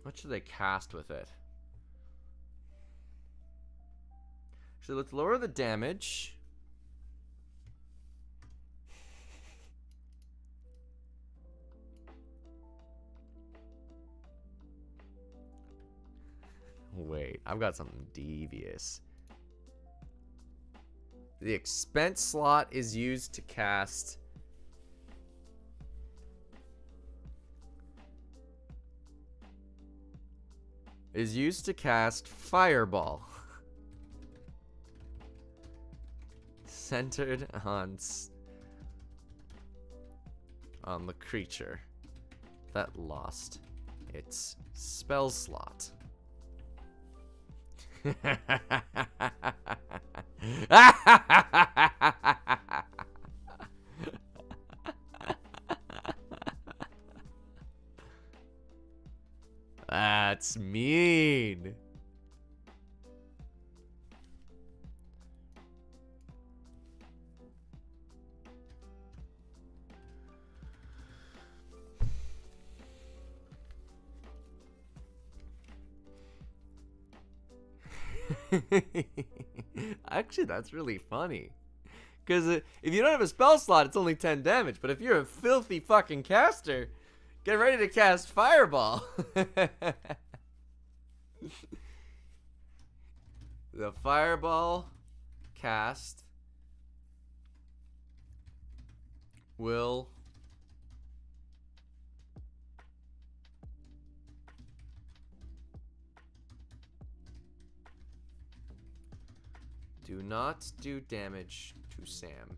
What should they cast with it? So let's lower the damage. Wait, I've got something devious. The expense slot is used to cast... Fireball. Centered on the creature that lost its spell slot. That's mean. Actually, that's really funny. Because if you don't have a spell slot, it's only 10 damage. But if you're a filthy fucking caster, get ready to cast Fireball. The Fireball cast will do not do damage to Sam.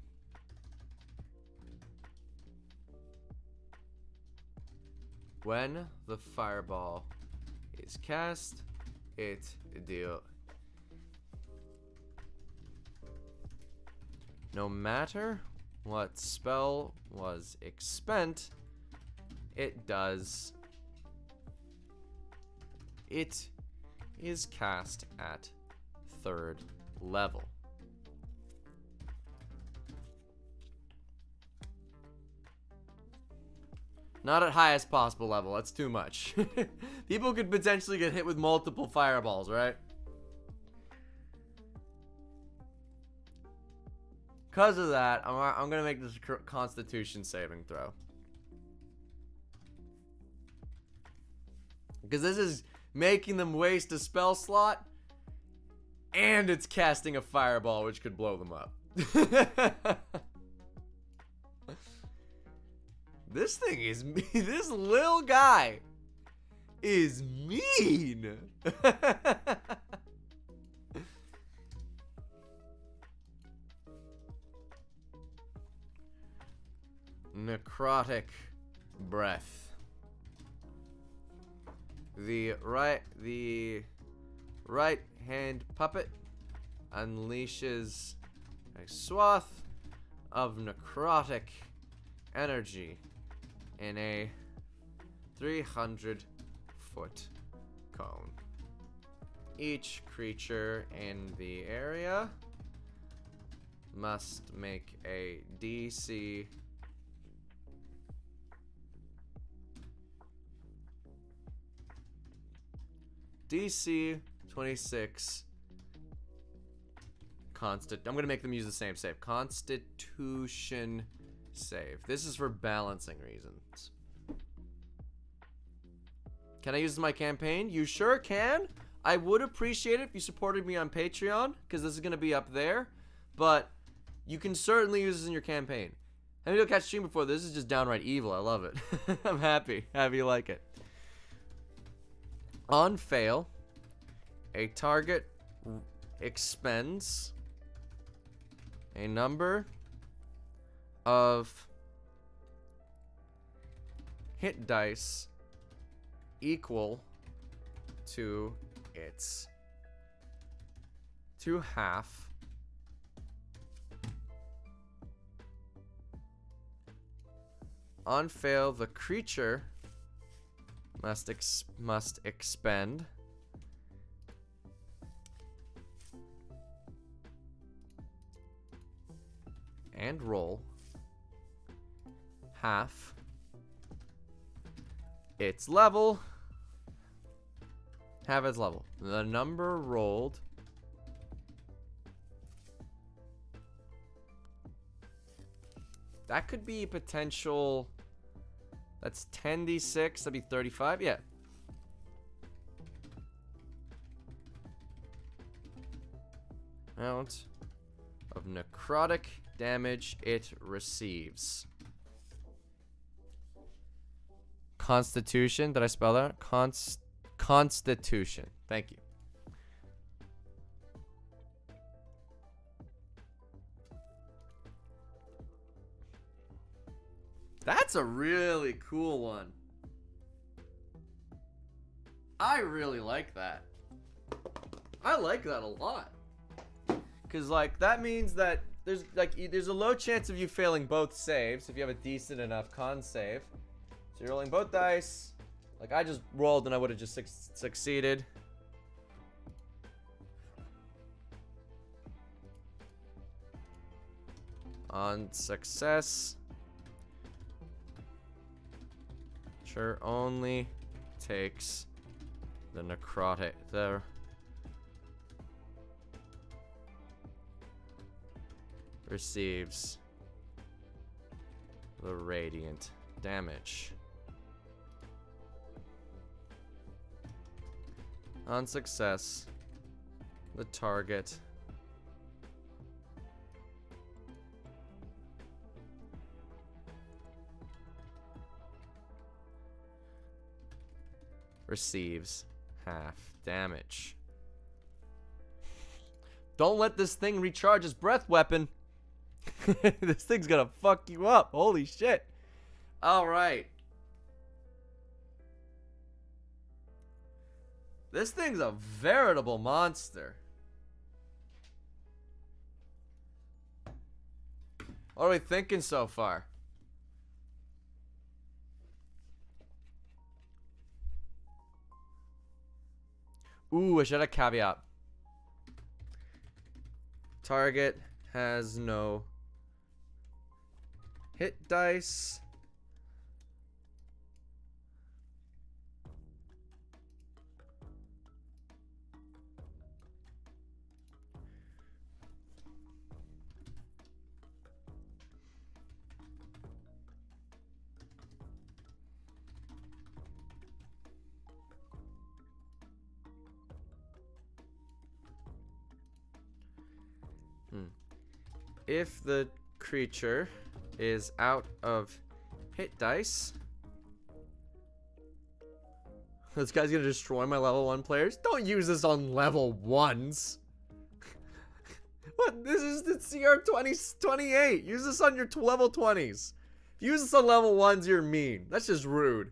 When the Fireball is cast, it deal. No matter what spell was expend, it does. It is cast at 3rd level. Not at highest possible level. That's too much. People could potentially get hit with multiple fireballs, right? Because of that, I'm going to make this a Constitution saving throw. Because this is making them waste a spell slot, and it's casting a fireball, which could blow them up. This thing is mean. This little guy is mean. Necrotic breath. The right hand puppet unleashes a swath of necrotic energy in a 300-foot cone. Each creature in the area must make a DC DC 26 I'm gonna make them use the same save. Constitution save. This is for balancing reasons. Can I use my campaign? You sure can. I would appreciate it if you supported me on Patreon, because this is going to be up there, but you can certainly use this in your campaign. Have you catch stream before? This is just downright evil. I love it. I'm happy you like it. On fail, a target expends a number of hit dice equal to its half on fail. The creature must expend and roll half its level. Half its level. The number rolled that could be potential. That's 10d6. That'd be 35. Yeah. Amount of necrotic damage it receives. Constitution. Did I spell that? Constitution. Thank you. That's a really cool one. I really like that. I like that a lot. Cause like that means that there's a low chance of you failing both saves if you have a decent enough con save. So you're rolling both dice. Like I just rolled and I would have just succeeded. On success, sure only takes the necrotic there. Receives the radiant damage. On success, the target receives half damage. Don't let this thing recharge its breath weapon. This thing's gonna fuck you up. Holy shit. Alright. This thing's a veritable monster. What are we thinking so far? Ooh, I should have a caveat. Target has no hit dice. If the creature is out of hit dice, this guy's gonna destroy my level 1 players. Don't use this on level 1s. What? This is the CR 28. Use this on your level 20s. If you use this on level 1s, you're mean. That's just rude.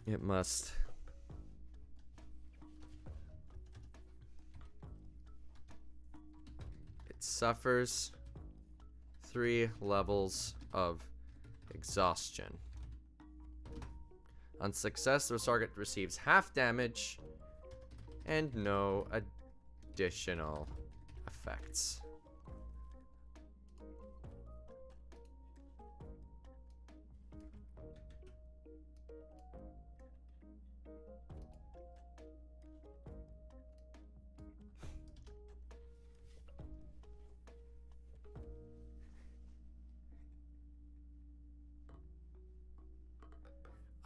It must. It suffers 3 levels of exhaustion. On success, the target receives half damage and no additional effects.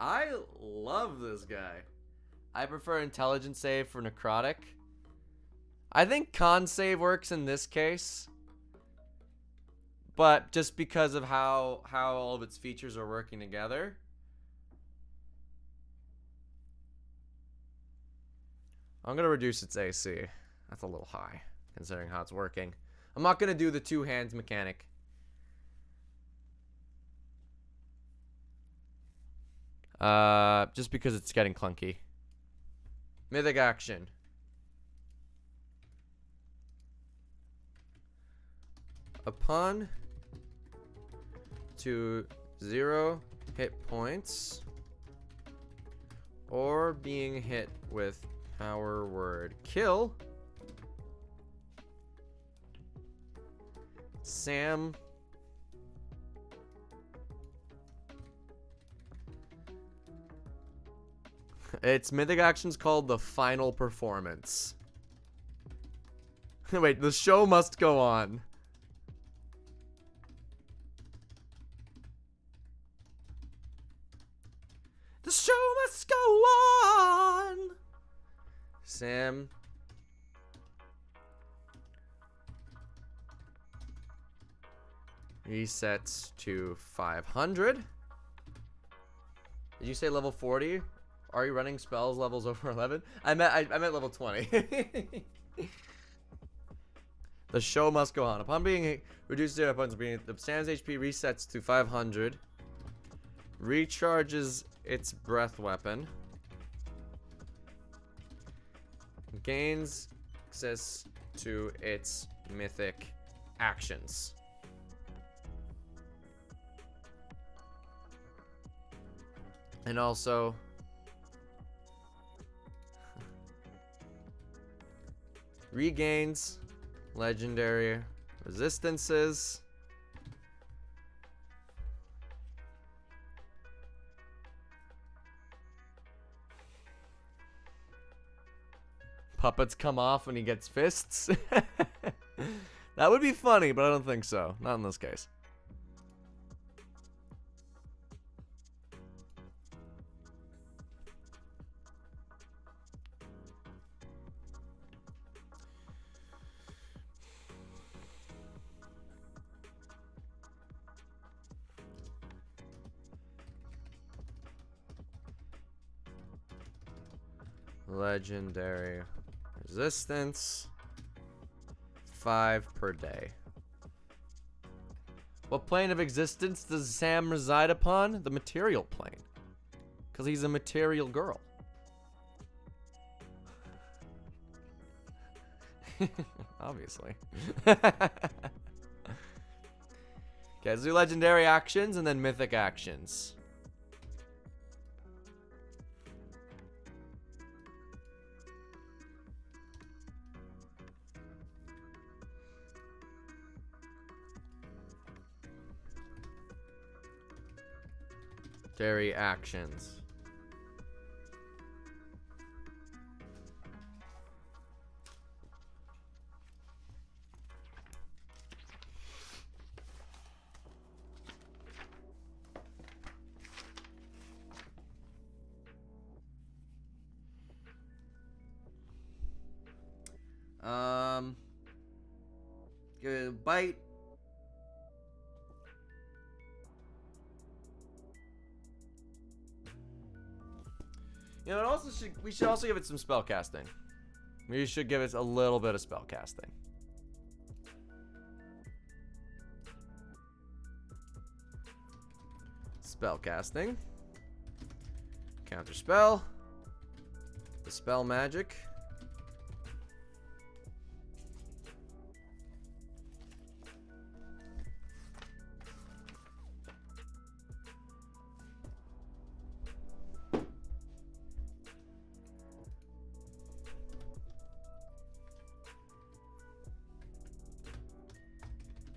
I love this guy. I prefer intelligence save for necrotic. I think con save works in this case. But just because of how all of its features are working together. I'm going to reduce its AC. That's a little high, considering how it's working. I'm not going to do the two hands mechanic. Just because it's getting clunky. Mythic Action. Upon to 0 hit points or being hit with power word kill, Sam its mythic action's called the final performance. Wait, the show must go on. The show must go on. Sam resets to 500. Did you say level 40? Are you running spells levels over 11? I meant level 20. The show must go on. Upon being reduced to 0 points, the Sam's HP resets to 500. Recharges its breath weapon. Gains access to its mythic actions. And also regains legendary resistances. Puppets come off when he gets fists. That would be funny, but I don't think so. Not in this case. Legendary resistance 5 per day. What plane of existence does Sam reside upon? The material plane, because he's a material girl. Obviously. Okay, let's do legendary actions and then mythic actions. Legendary actions. Good bite. You know, we should also give it some spell casting. We should give it a little bit of spell casting. Spell casting. Counter spell. Dispel magic.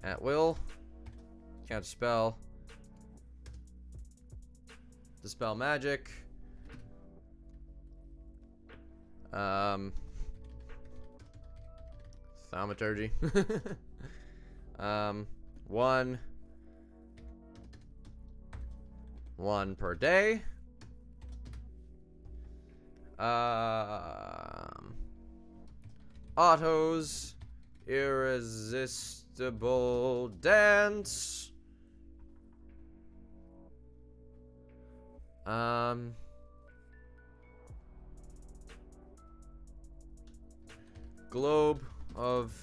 At will. Counter spell. Dispel magic. Thaumaturgy. One per day. Otto's Irresistible Dance. Globe of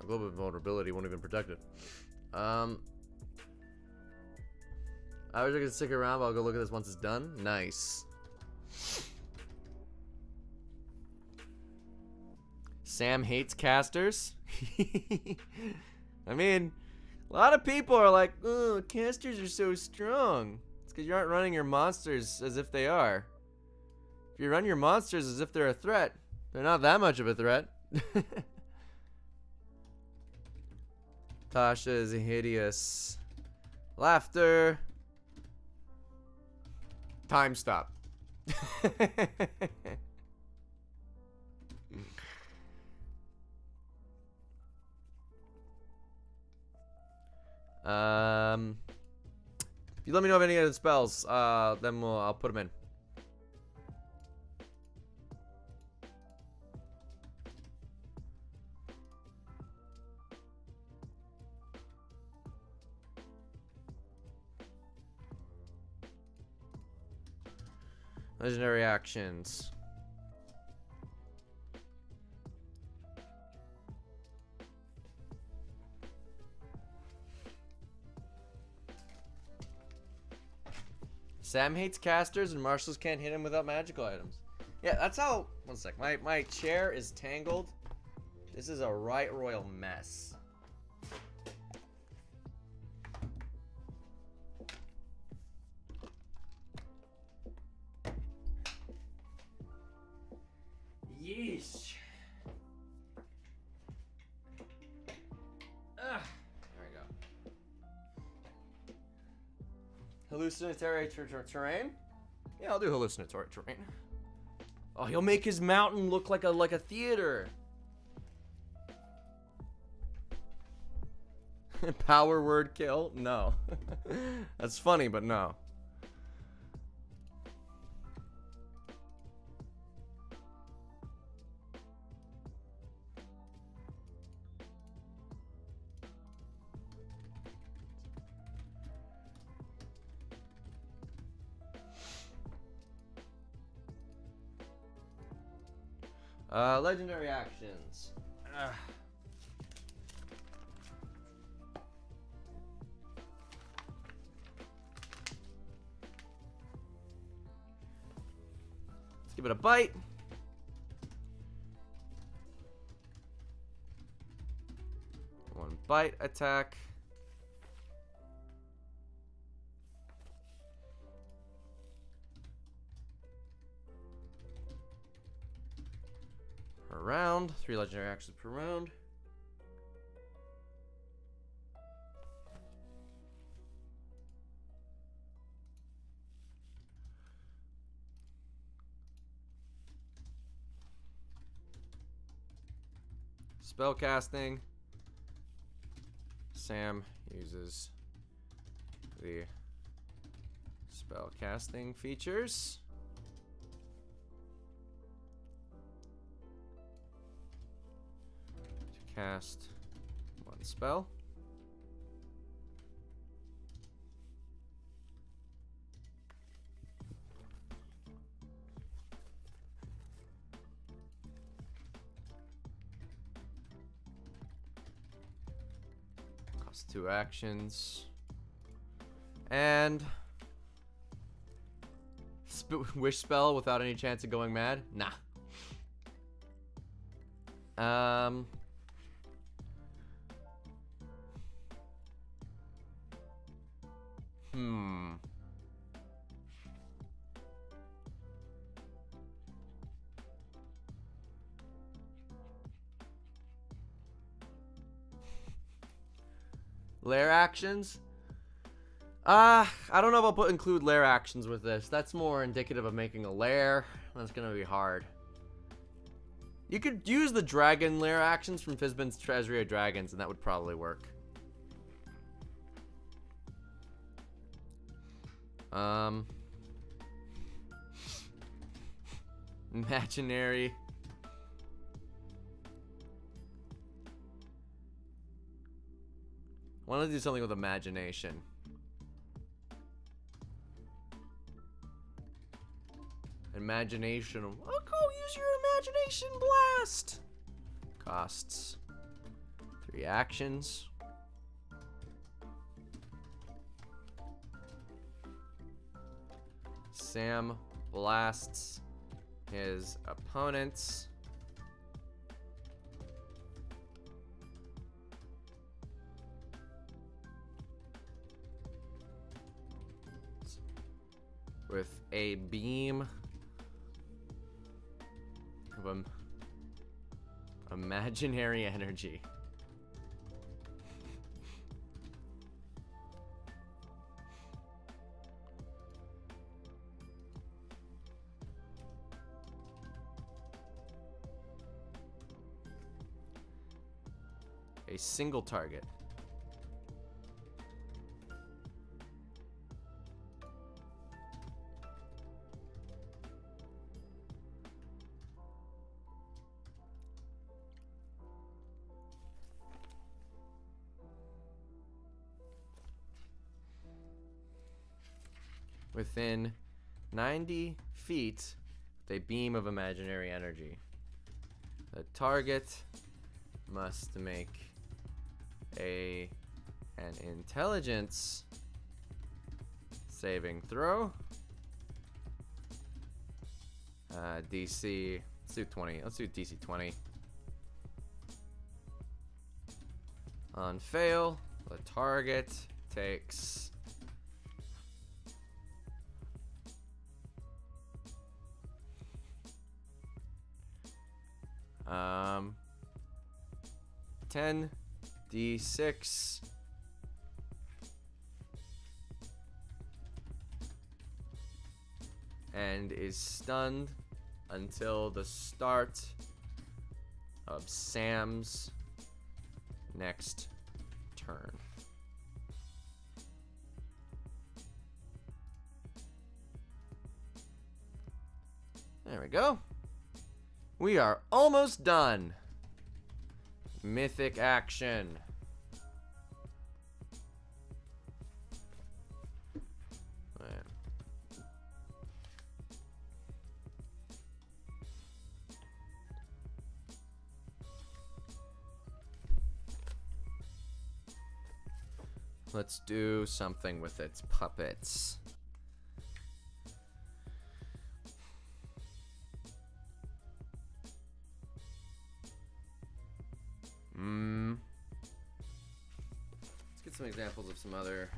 Vulnerability won't even protect it. I wish I could stick around, but I'll go look at this once it's done. Nice. Sam hates casters. I mean, a lot of people are like, oh, casters are so strong. It's because you aren't running your monsters as if they are. If you run your monsters as if they're a threat, they're not that much of a threat. Tasha's hideous laughter. Time stop. If you let me know of any other spells, then I'll put them in. Legendary actions. Sam hates casters and marshals can't hit him without magical items. Yeah, that's how. One sec. My chair is tangled. This is a right royal mess. Yeesh. There we go. Hallucinatory terrain? Yeah, I'll do hallucinatory terrain. Oh, he'll make his mountain look like a theater. Power word kill? No. That's funny, but no. Legendary actions. Let's give it a bite. One bite attack. Per round. 3 legendary actions per round. Spell casting. Sam uses the spell casting features. To cast one spell. Cost 2 actions. And wish spell without any chance of going mad? Nah. Lair actions? I don't know if I'll include lair actions with this. That's more indicative of making a lair. That's gonna be hard. You could use the dragon lair actions from Fizban's Treasury of Dragons, and that would probably work. Imaginary. I want to do something with imagination. Imagination. Oh, cool. Use your imagination blast. Costs 3 actions. Sam blasts his opponents. With a beam of imaginary energy. A single target. Within 90 feet with a beam of imaginary energy. The target must make an intelligence saving throw. DC, let's do 20. Let's do DC 20. On fail, the target takes 10d6 and is stunned until the start of Sam's next turn. There we go. We are almost done. Mythic action. Let's do something with its puppets. Let's get some examples of some other.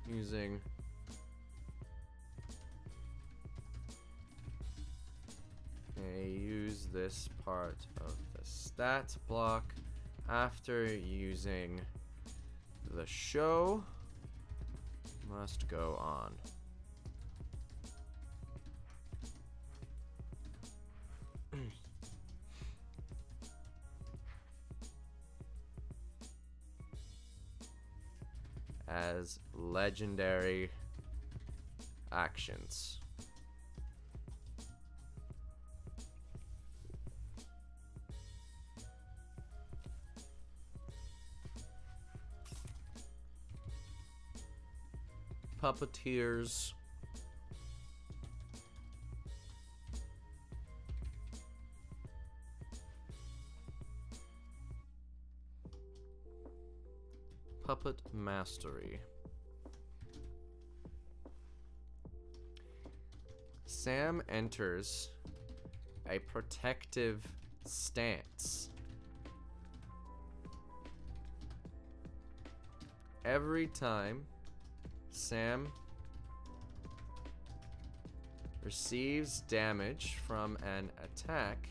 Using use this part of the stat block after using the show must go on. As legendary actions. Puppeteers. Puppet mastery. Sam enters a protective stance. Every time Sam receives damage from an attack,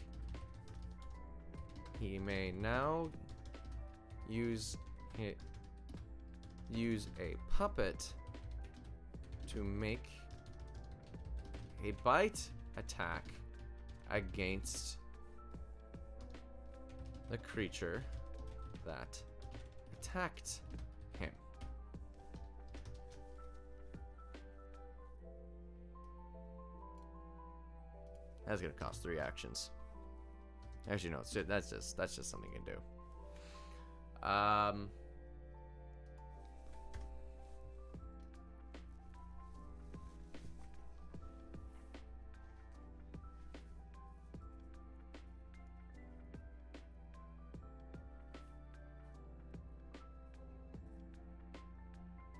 he may now use a puppet to make a bite attack against the creature that attacked him. That's gonna cost 3 actions. Actually, no, that's just something you can do.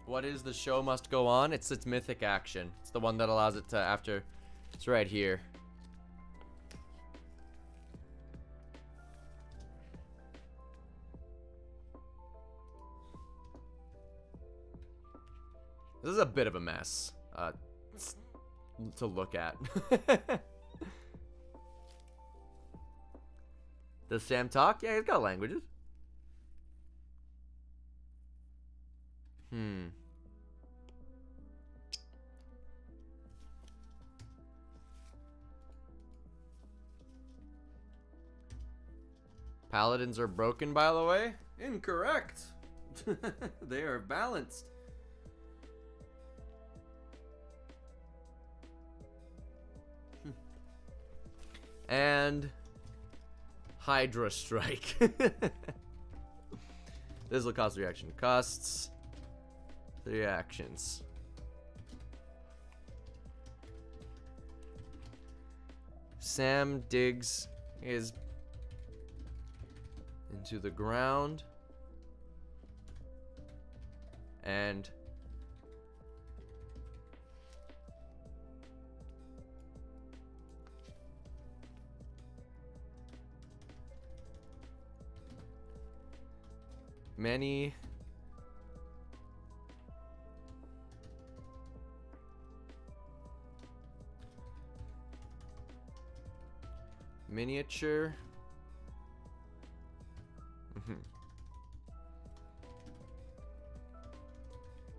What is the show must go on? It's its mythic action. It's the one that allows it to after. It's right here. This is a bit of a mess to look at. Does Sam talk? Yeah, he's got languages. Paladins are broken, by the way. Incorrect. They are balanced. And Hydra Strike. This will cost 3 action. Costs 3 actions. Sam digs his into the ground and many miniature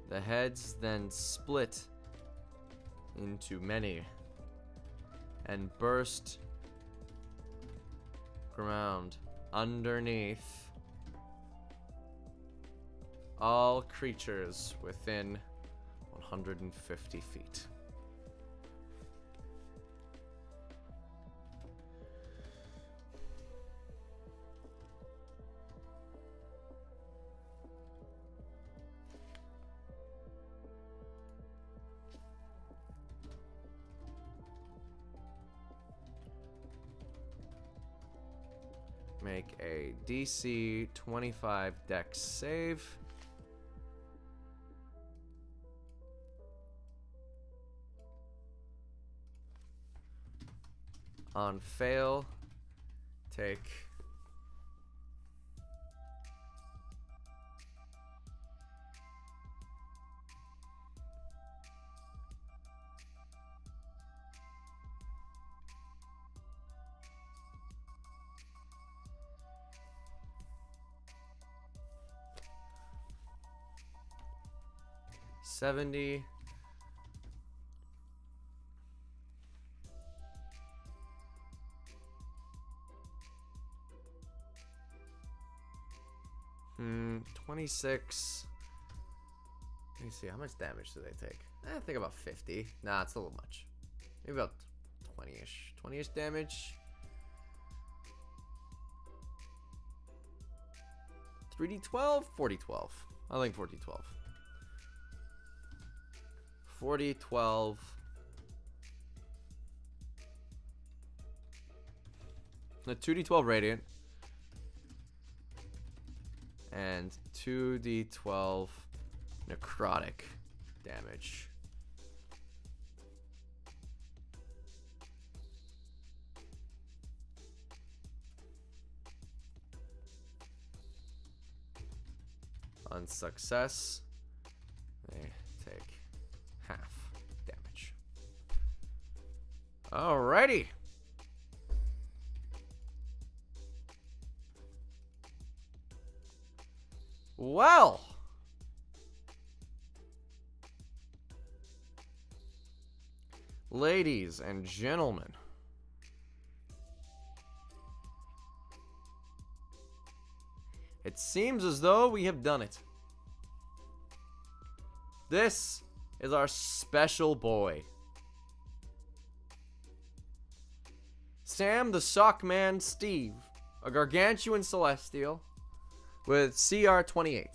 the heads then split into many and burst ground underneath all creatures within 150 feet. Make a DC 25 Dex save. On fail, take $70. $26. Let me see, how much damage do they take? I think about 50. Nah, it's a little much. Maybe about 20-ish. 20-ish damage. 3d12? 40-12. I think 40-12. 40-12. The 2d12 radiant. And 2d12 necrotic damage. On success, they take half damage. Alrighty. Well. Ladies and gentlemen. It seems as though we have done it. This is our special boy. Sam the Sockman Steve, a gargantuan celestial with CR 28.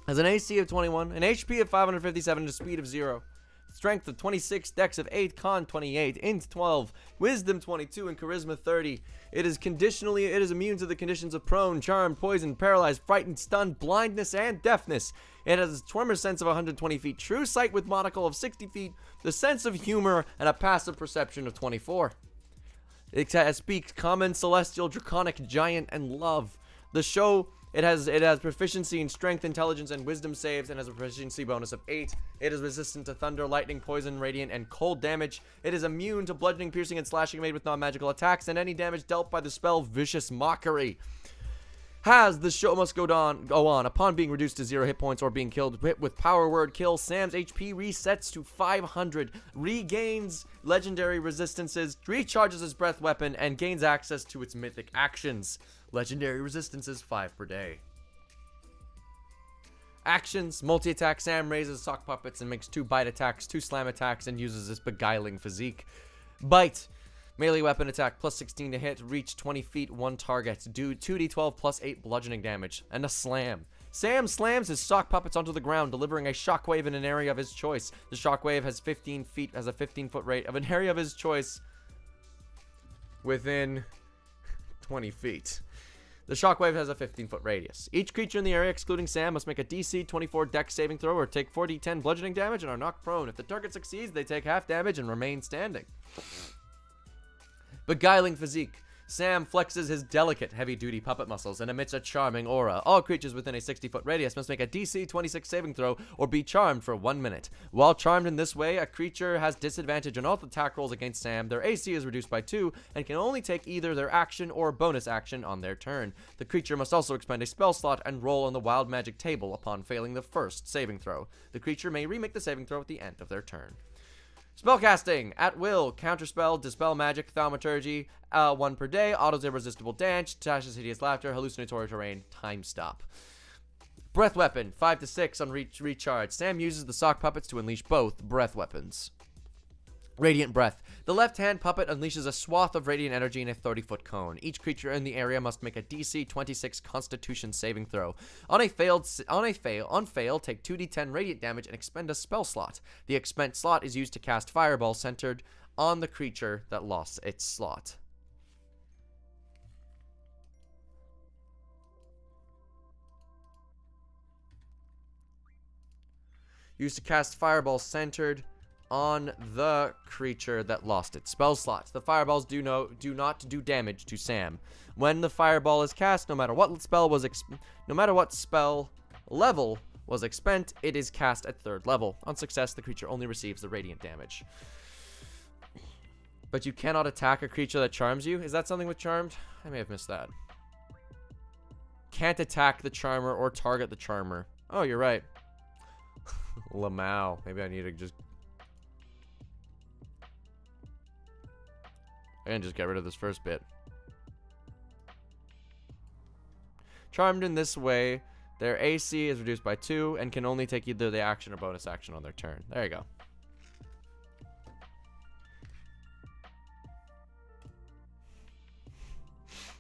Has an AC of 21, an HP of 557, and a speed of 0. Strength of 26, Dex of 8, Con 28, Int 12, Wisdom 22, and Charisma 30. It is immune to the conditions of prone, charmed, poisoned, paralyzed, frightened, stunned, blindness, and deafness. It has a tremor sense of 120 feet, true sight with monocle of 60 feet, the sense of humor, and a passive perception of 24. It speaks common, celestial, draconic, giant, and love. It has proficiency in strength, intelligence, and wisdom saves, and has a proficiency bonus of 8. It is resistant to thunder, lightning, poison, radiant, and cold damage. It is immune to bludgeoning, piercing, and slashing made with non-magical attacks, and any damage dealt by the spell Vicious Mockery. The show must go on. Upon being reduced to 0 hit points or being killed with power word kill, Sam's HP resets to 500, regains legendary resistances, recharges his breath weapon, and gains access to its mythic actions. Legendary resistances 5 per day. Actions: multi-attack. Sam raises sock puppets and makes 2 bite attacks, 2 slam attacks, and uses his Beguiling Physique. Bite: melee weapon attack, plus 16 to hit, reach 20 feet, 1 target, do 2d12 plus 8 bludgeoning damage. And a slam: Sam slams his sock puppets onto the ground, delivering a shockwave in an area of his choice. The shockwave has a 15-foot rate of an area of his choice within 20 feet. The shockwave has a 15-foot radius. Each creature in the area, excluding Sam, must make a DC 24 Dex saving throw or take 4d10 bludgeoning damage and are knocked prone. If the target succeeds, they take half damage and remain standing. Beguiling Physique. Sam flexes his delicate, heavy-duty puppet muscles and emits a charming aura. All creatures within a 60-foot radius must make a DC 26 saving throw or be charmed for 1 minute. While charmed in this way, a creature has disadvantage on all attack rolls against Sam. Their AC is reduced by 2 and can only take either their action or bonus action on their turn. The creature must also expend a spell slot and roll on the wild magic table upon failing the first saving throw. The creature may remake the saving throw at the end of their turn. Spellcasting at will: counterspell, dispel magic, thaumaturgy, 1 per day, autos irresistible dance, Tasha's hideous laughter, hallucinatory terrain, time stop. Breath weapon: 5 to 6 on recharge. Sam uses the sock puppets to unleash both breath weapons. Radiant breath: the left hand puppet unleashes a swath of radiant energy in a 30-foot cone. Each creature in the area must make a DC 26 Constitution saving throw. On fail, take 2d10 radiant damage and expend a spell slot. The expended slot is used to cast Fireball centered on the creature that lost its slot. Used to cast Fireball centered on the creature that lost its spell slot. The fireballs do not do damage to Sam. When the fireball is cast, no matter what spell level was expended, it is cast at 3rd level. On success, the creature only receives the radiant damage. But you cannot attack a creature that charms you. Is that something with charmed? I may have missed that. Can't attack the charmer or target the charmer. Oh, you're right. Lamau. Maybe I need to just get rid of this first bit. Charmed in this way, their AC is reduced by 2 and can only take either the action or bonus action on their turn. There you go.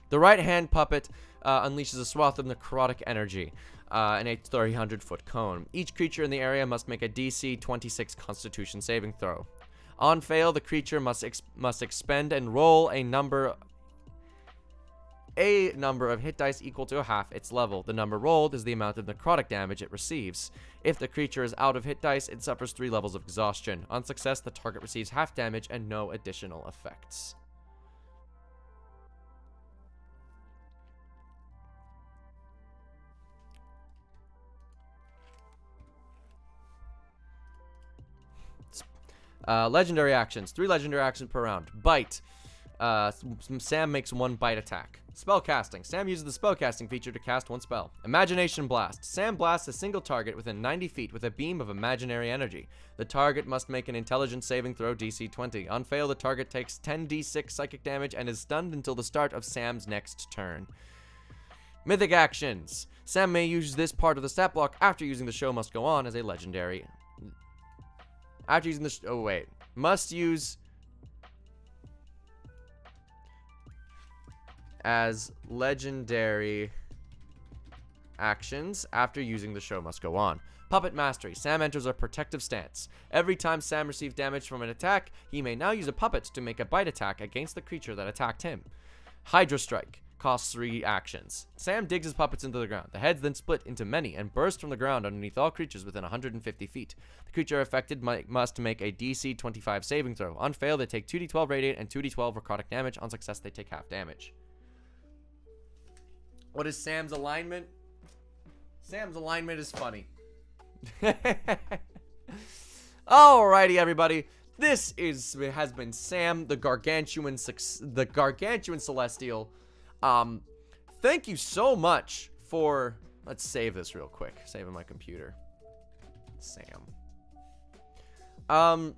The right hand puppet unleashes a swath of necrotic energy in a 300-foot cone. Each creature in the area must make a DC 26 Constitution saving throw. On fail, the creature must expend and roll a number of hit dice equal to half its level. The number rolled is the amount of necrotic damage it receives. If the creature is out of hit dice, it suffers 3 levels of exhaustion. On success, the target receives half damage and no additional effects. Legendary actions. 3 legendary actions per round. Bite. Sam makes 1 bite attack. Spell casting. Sam uses the spell casting feature to cast 1 spell. Imagination blast. Sam blasts a single target within 90 feet with a beam of imaginary energy. The target must make an intelligence saving throw DC 20. On fail, the target takes 10d6 psychic damage and is stunned until the start of Sam's next turn. Mythic actions. Sam may use this part of the stat block after using the show must go on as a legendary. After using the oh wait. Must use as legendary actions after using the show must go on. Puppet mastery. Sam enters a protective stance. Every time Sam receives damage from an attack, he may now use a puppet to make a bite attack against the creature that attacked him. Hydra strike. Costs 3 actions. Sam digs his puppets into the ground. The heads then split into many and burst from the ground underneath all creatures within 150 feet. The creature affected must make a DC 25 saving throw. On fail, they take 2d12 radiant and 2d12 necrotic damage. On success, they take half damage. What is Sam's alignment? Sam's alignment is funny. Alrighty, everybody. This has been Sam, the gargantuan celestial. Thank you so much for. Let's save this real quick. Saving my computer. Sam.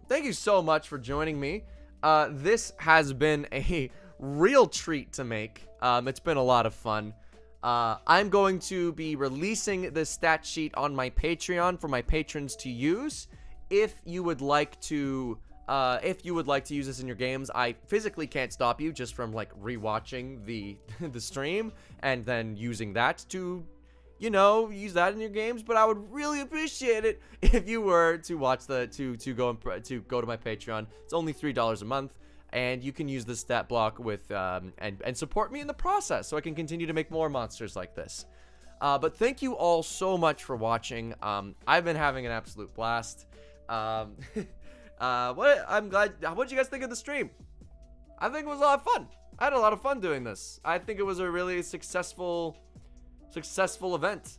Thank you so much for joining me. This has been a real treat to make. It's been a lot of fun. I'm going to be releasing this stat sheet on my Patreon for my patrons to use. If you would like to use this in your games, I physically can't stop you just from like rewatching the stream and then using that to, use that in your games. But I would really appreciate it if you were to watch to go to my Patreon. It's only $3 a month. And you can use the stat block with and support me in the process so I can continue to make more monsters like this. But thank you all so much for watching. I've been having an absolute blast. I'm glad. What did you guys think of the stream? I think it was a lot of fun. I had a lot of fun doing this. I think it was a really successful event.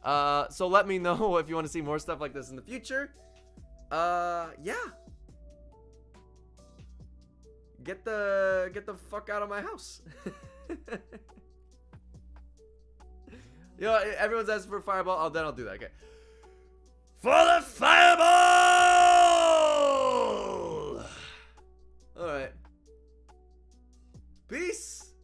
So let me know if you want to see more stuff like this in the future. Yeah. Get the fuck out of my house. Everyone's asking for a fireball. Oh, then I'll do that. Okay. For the fire!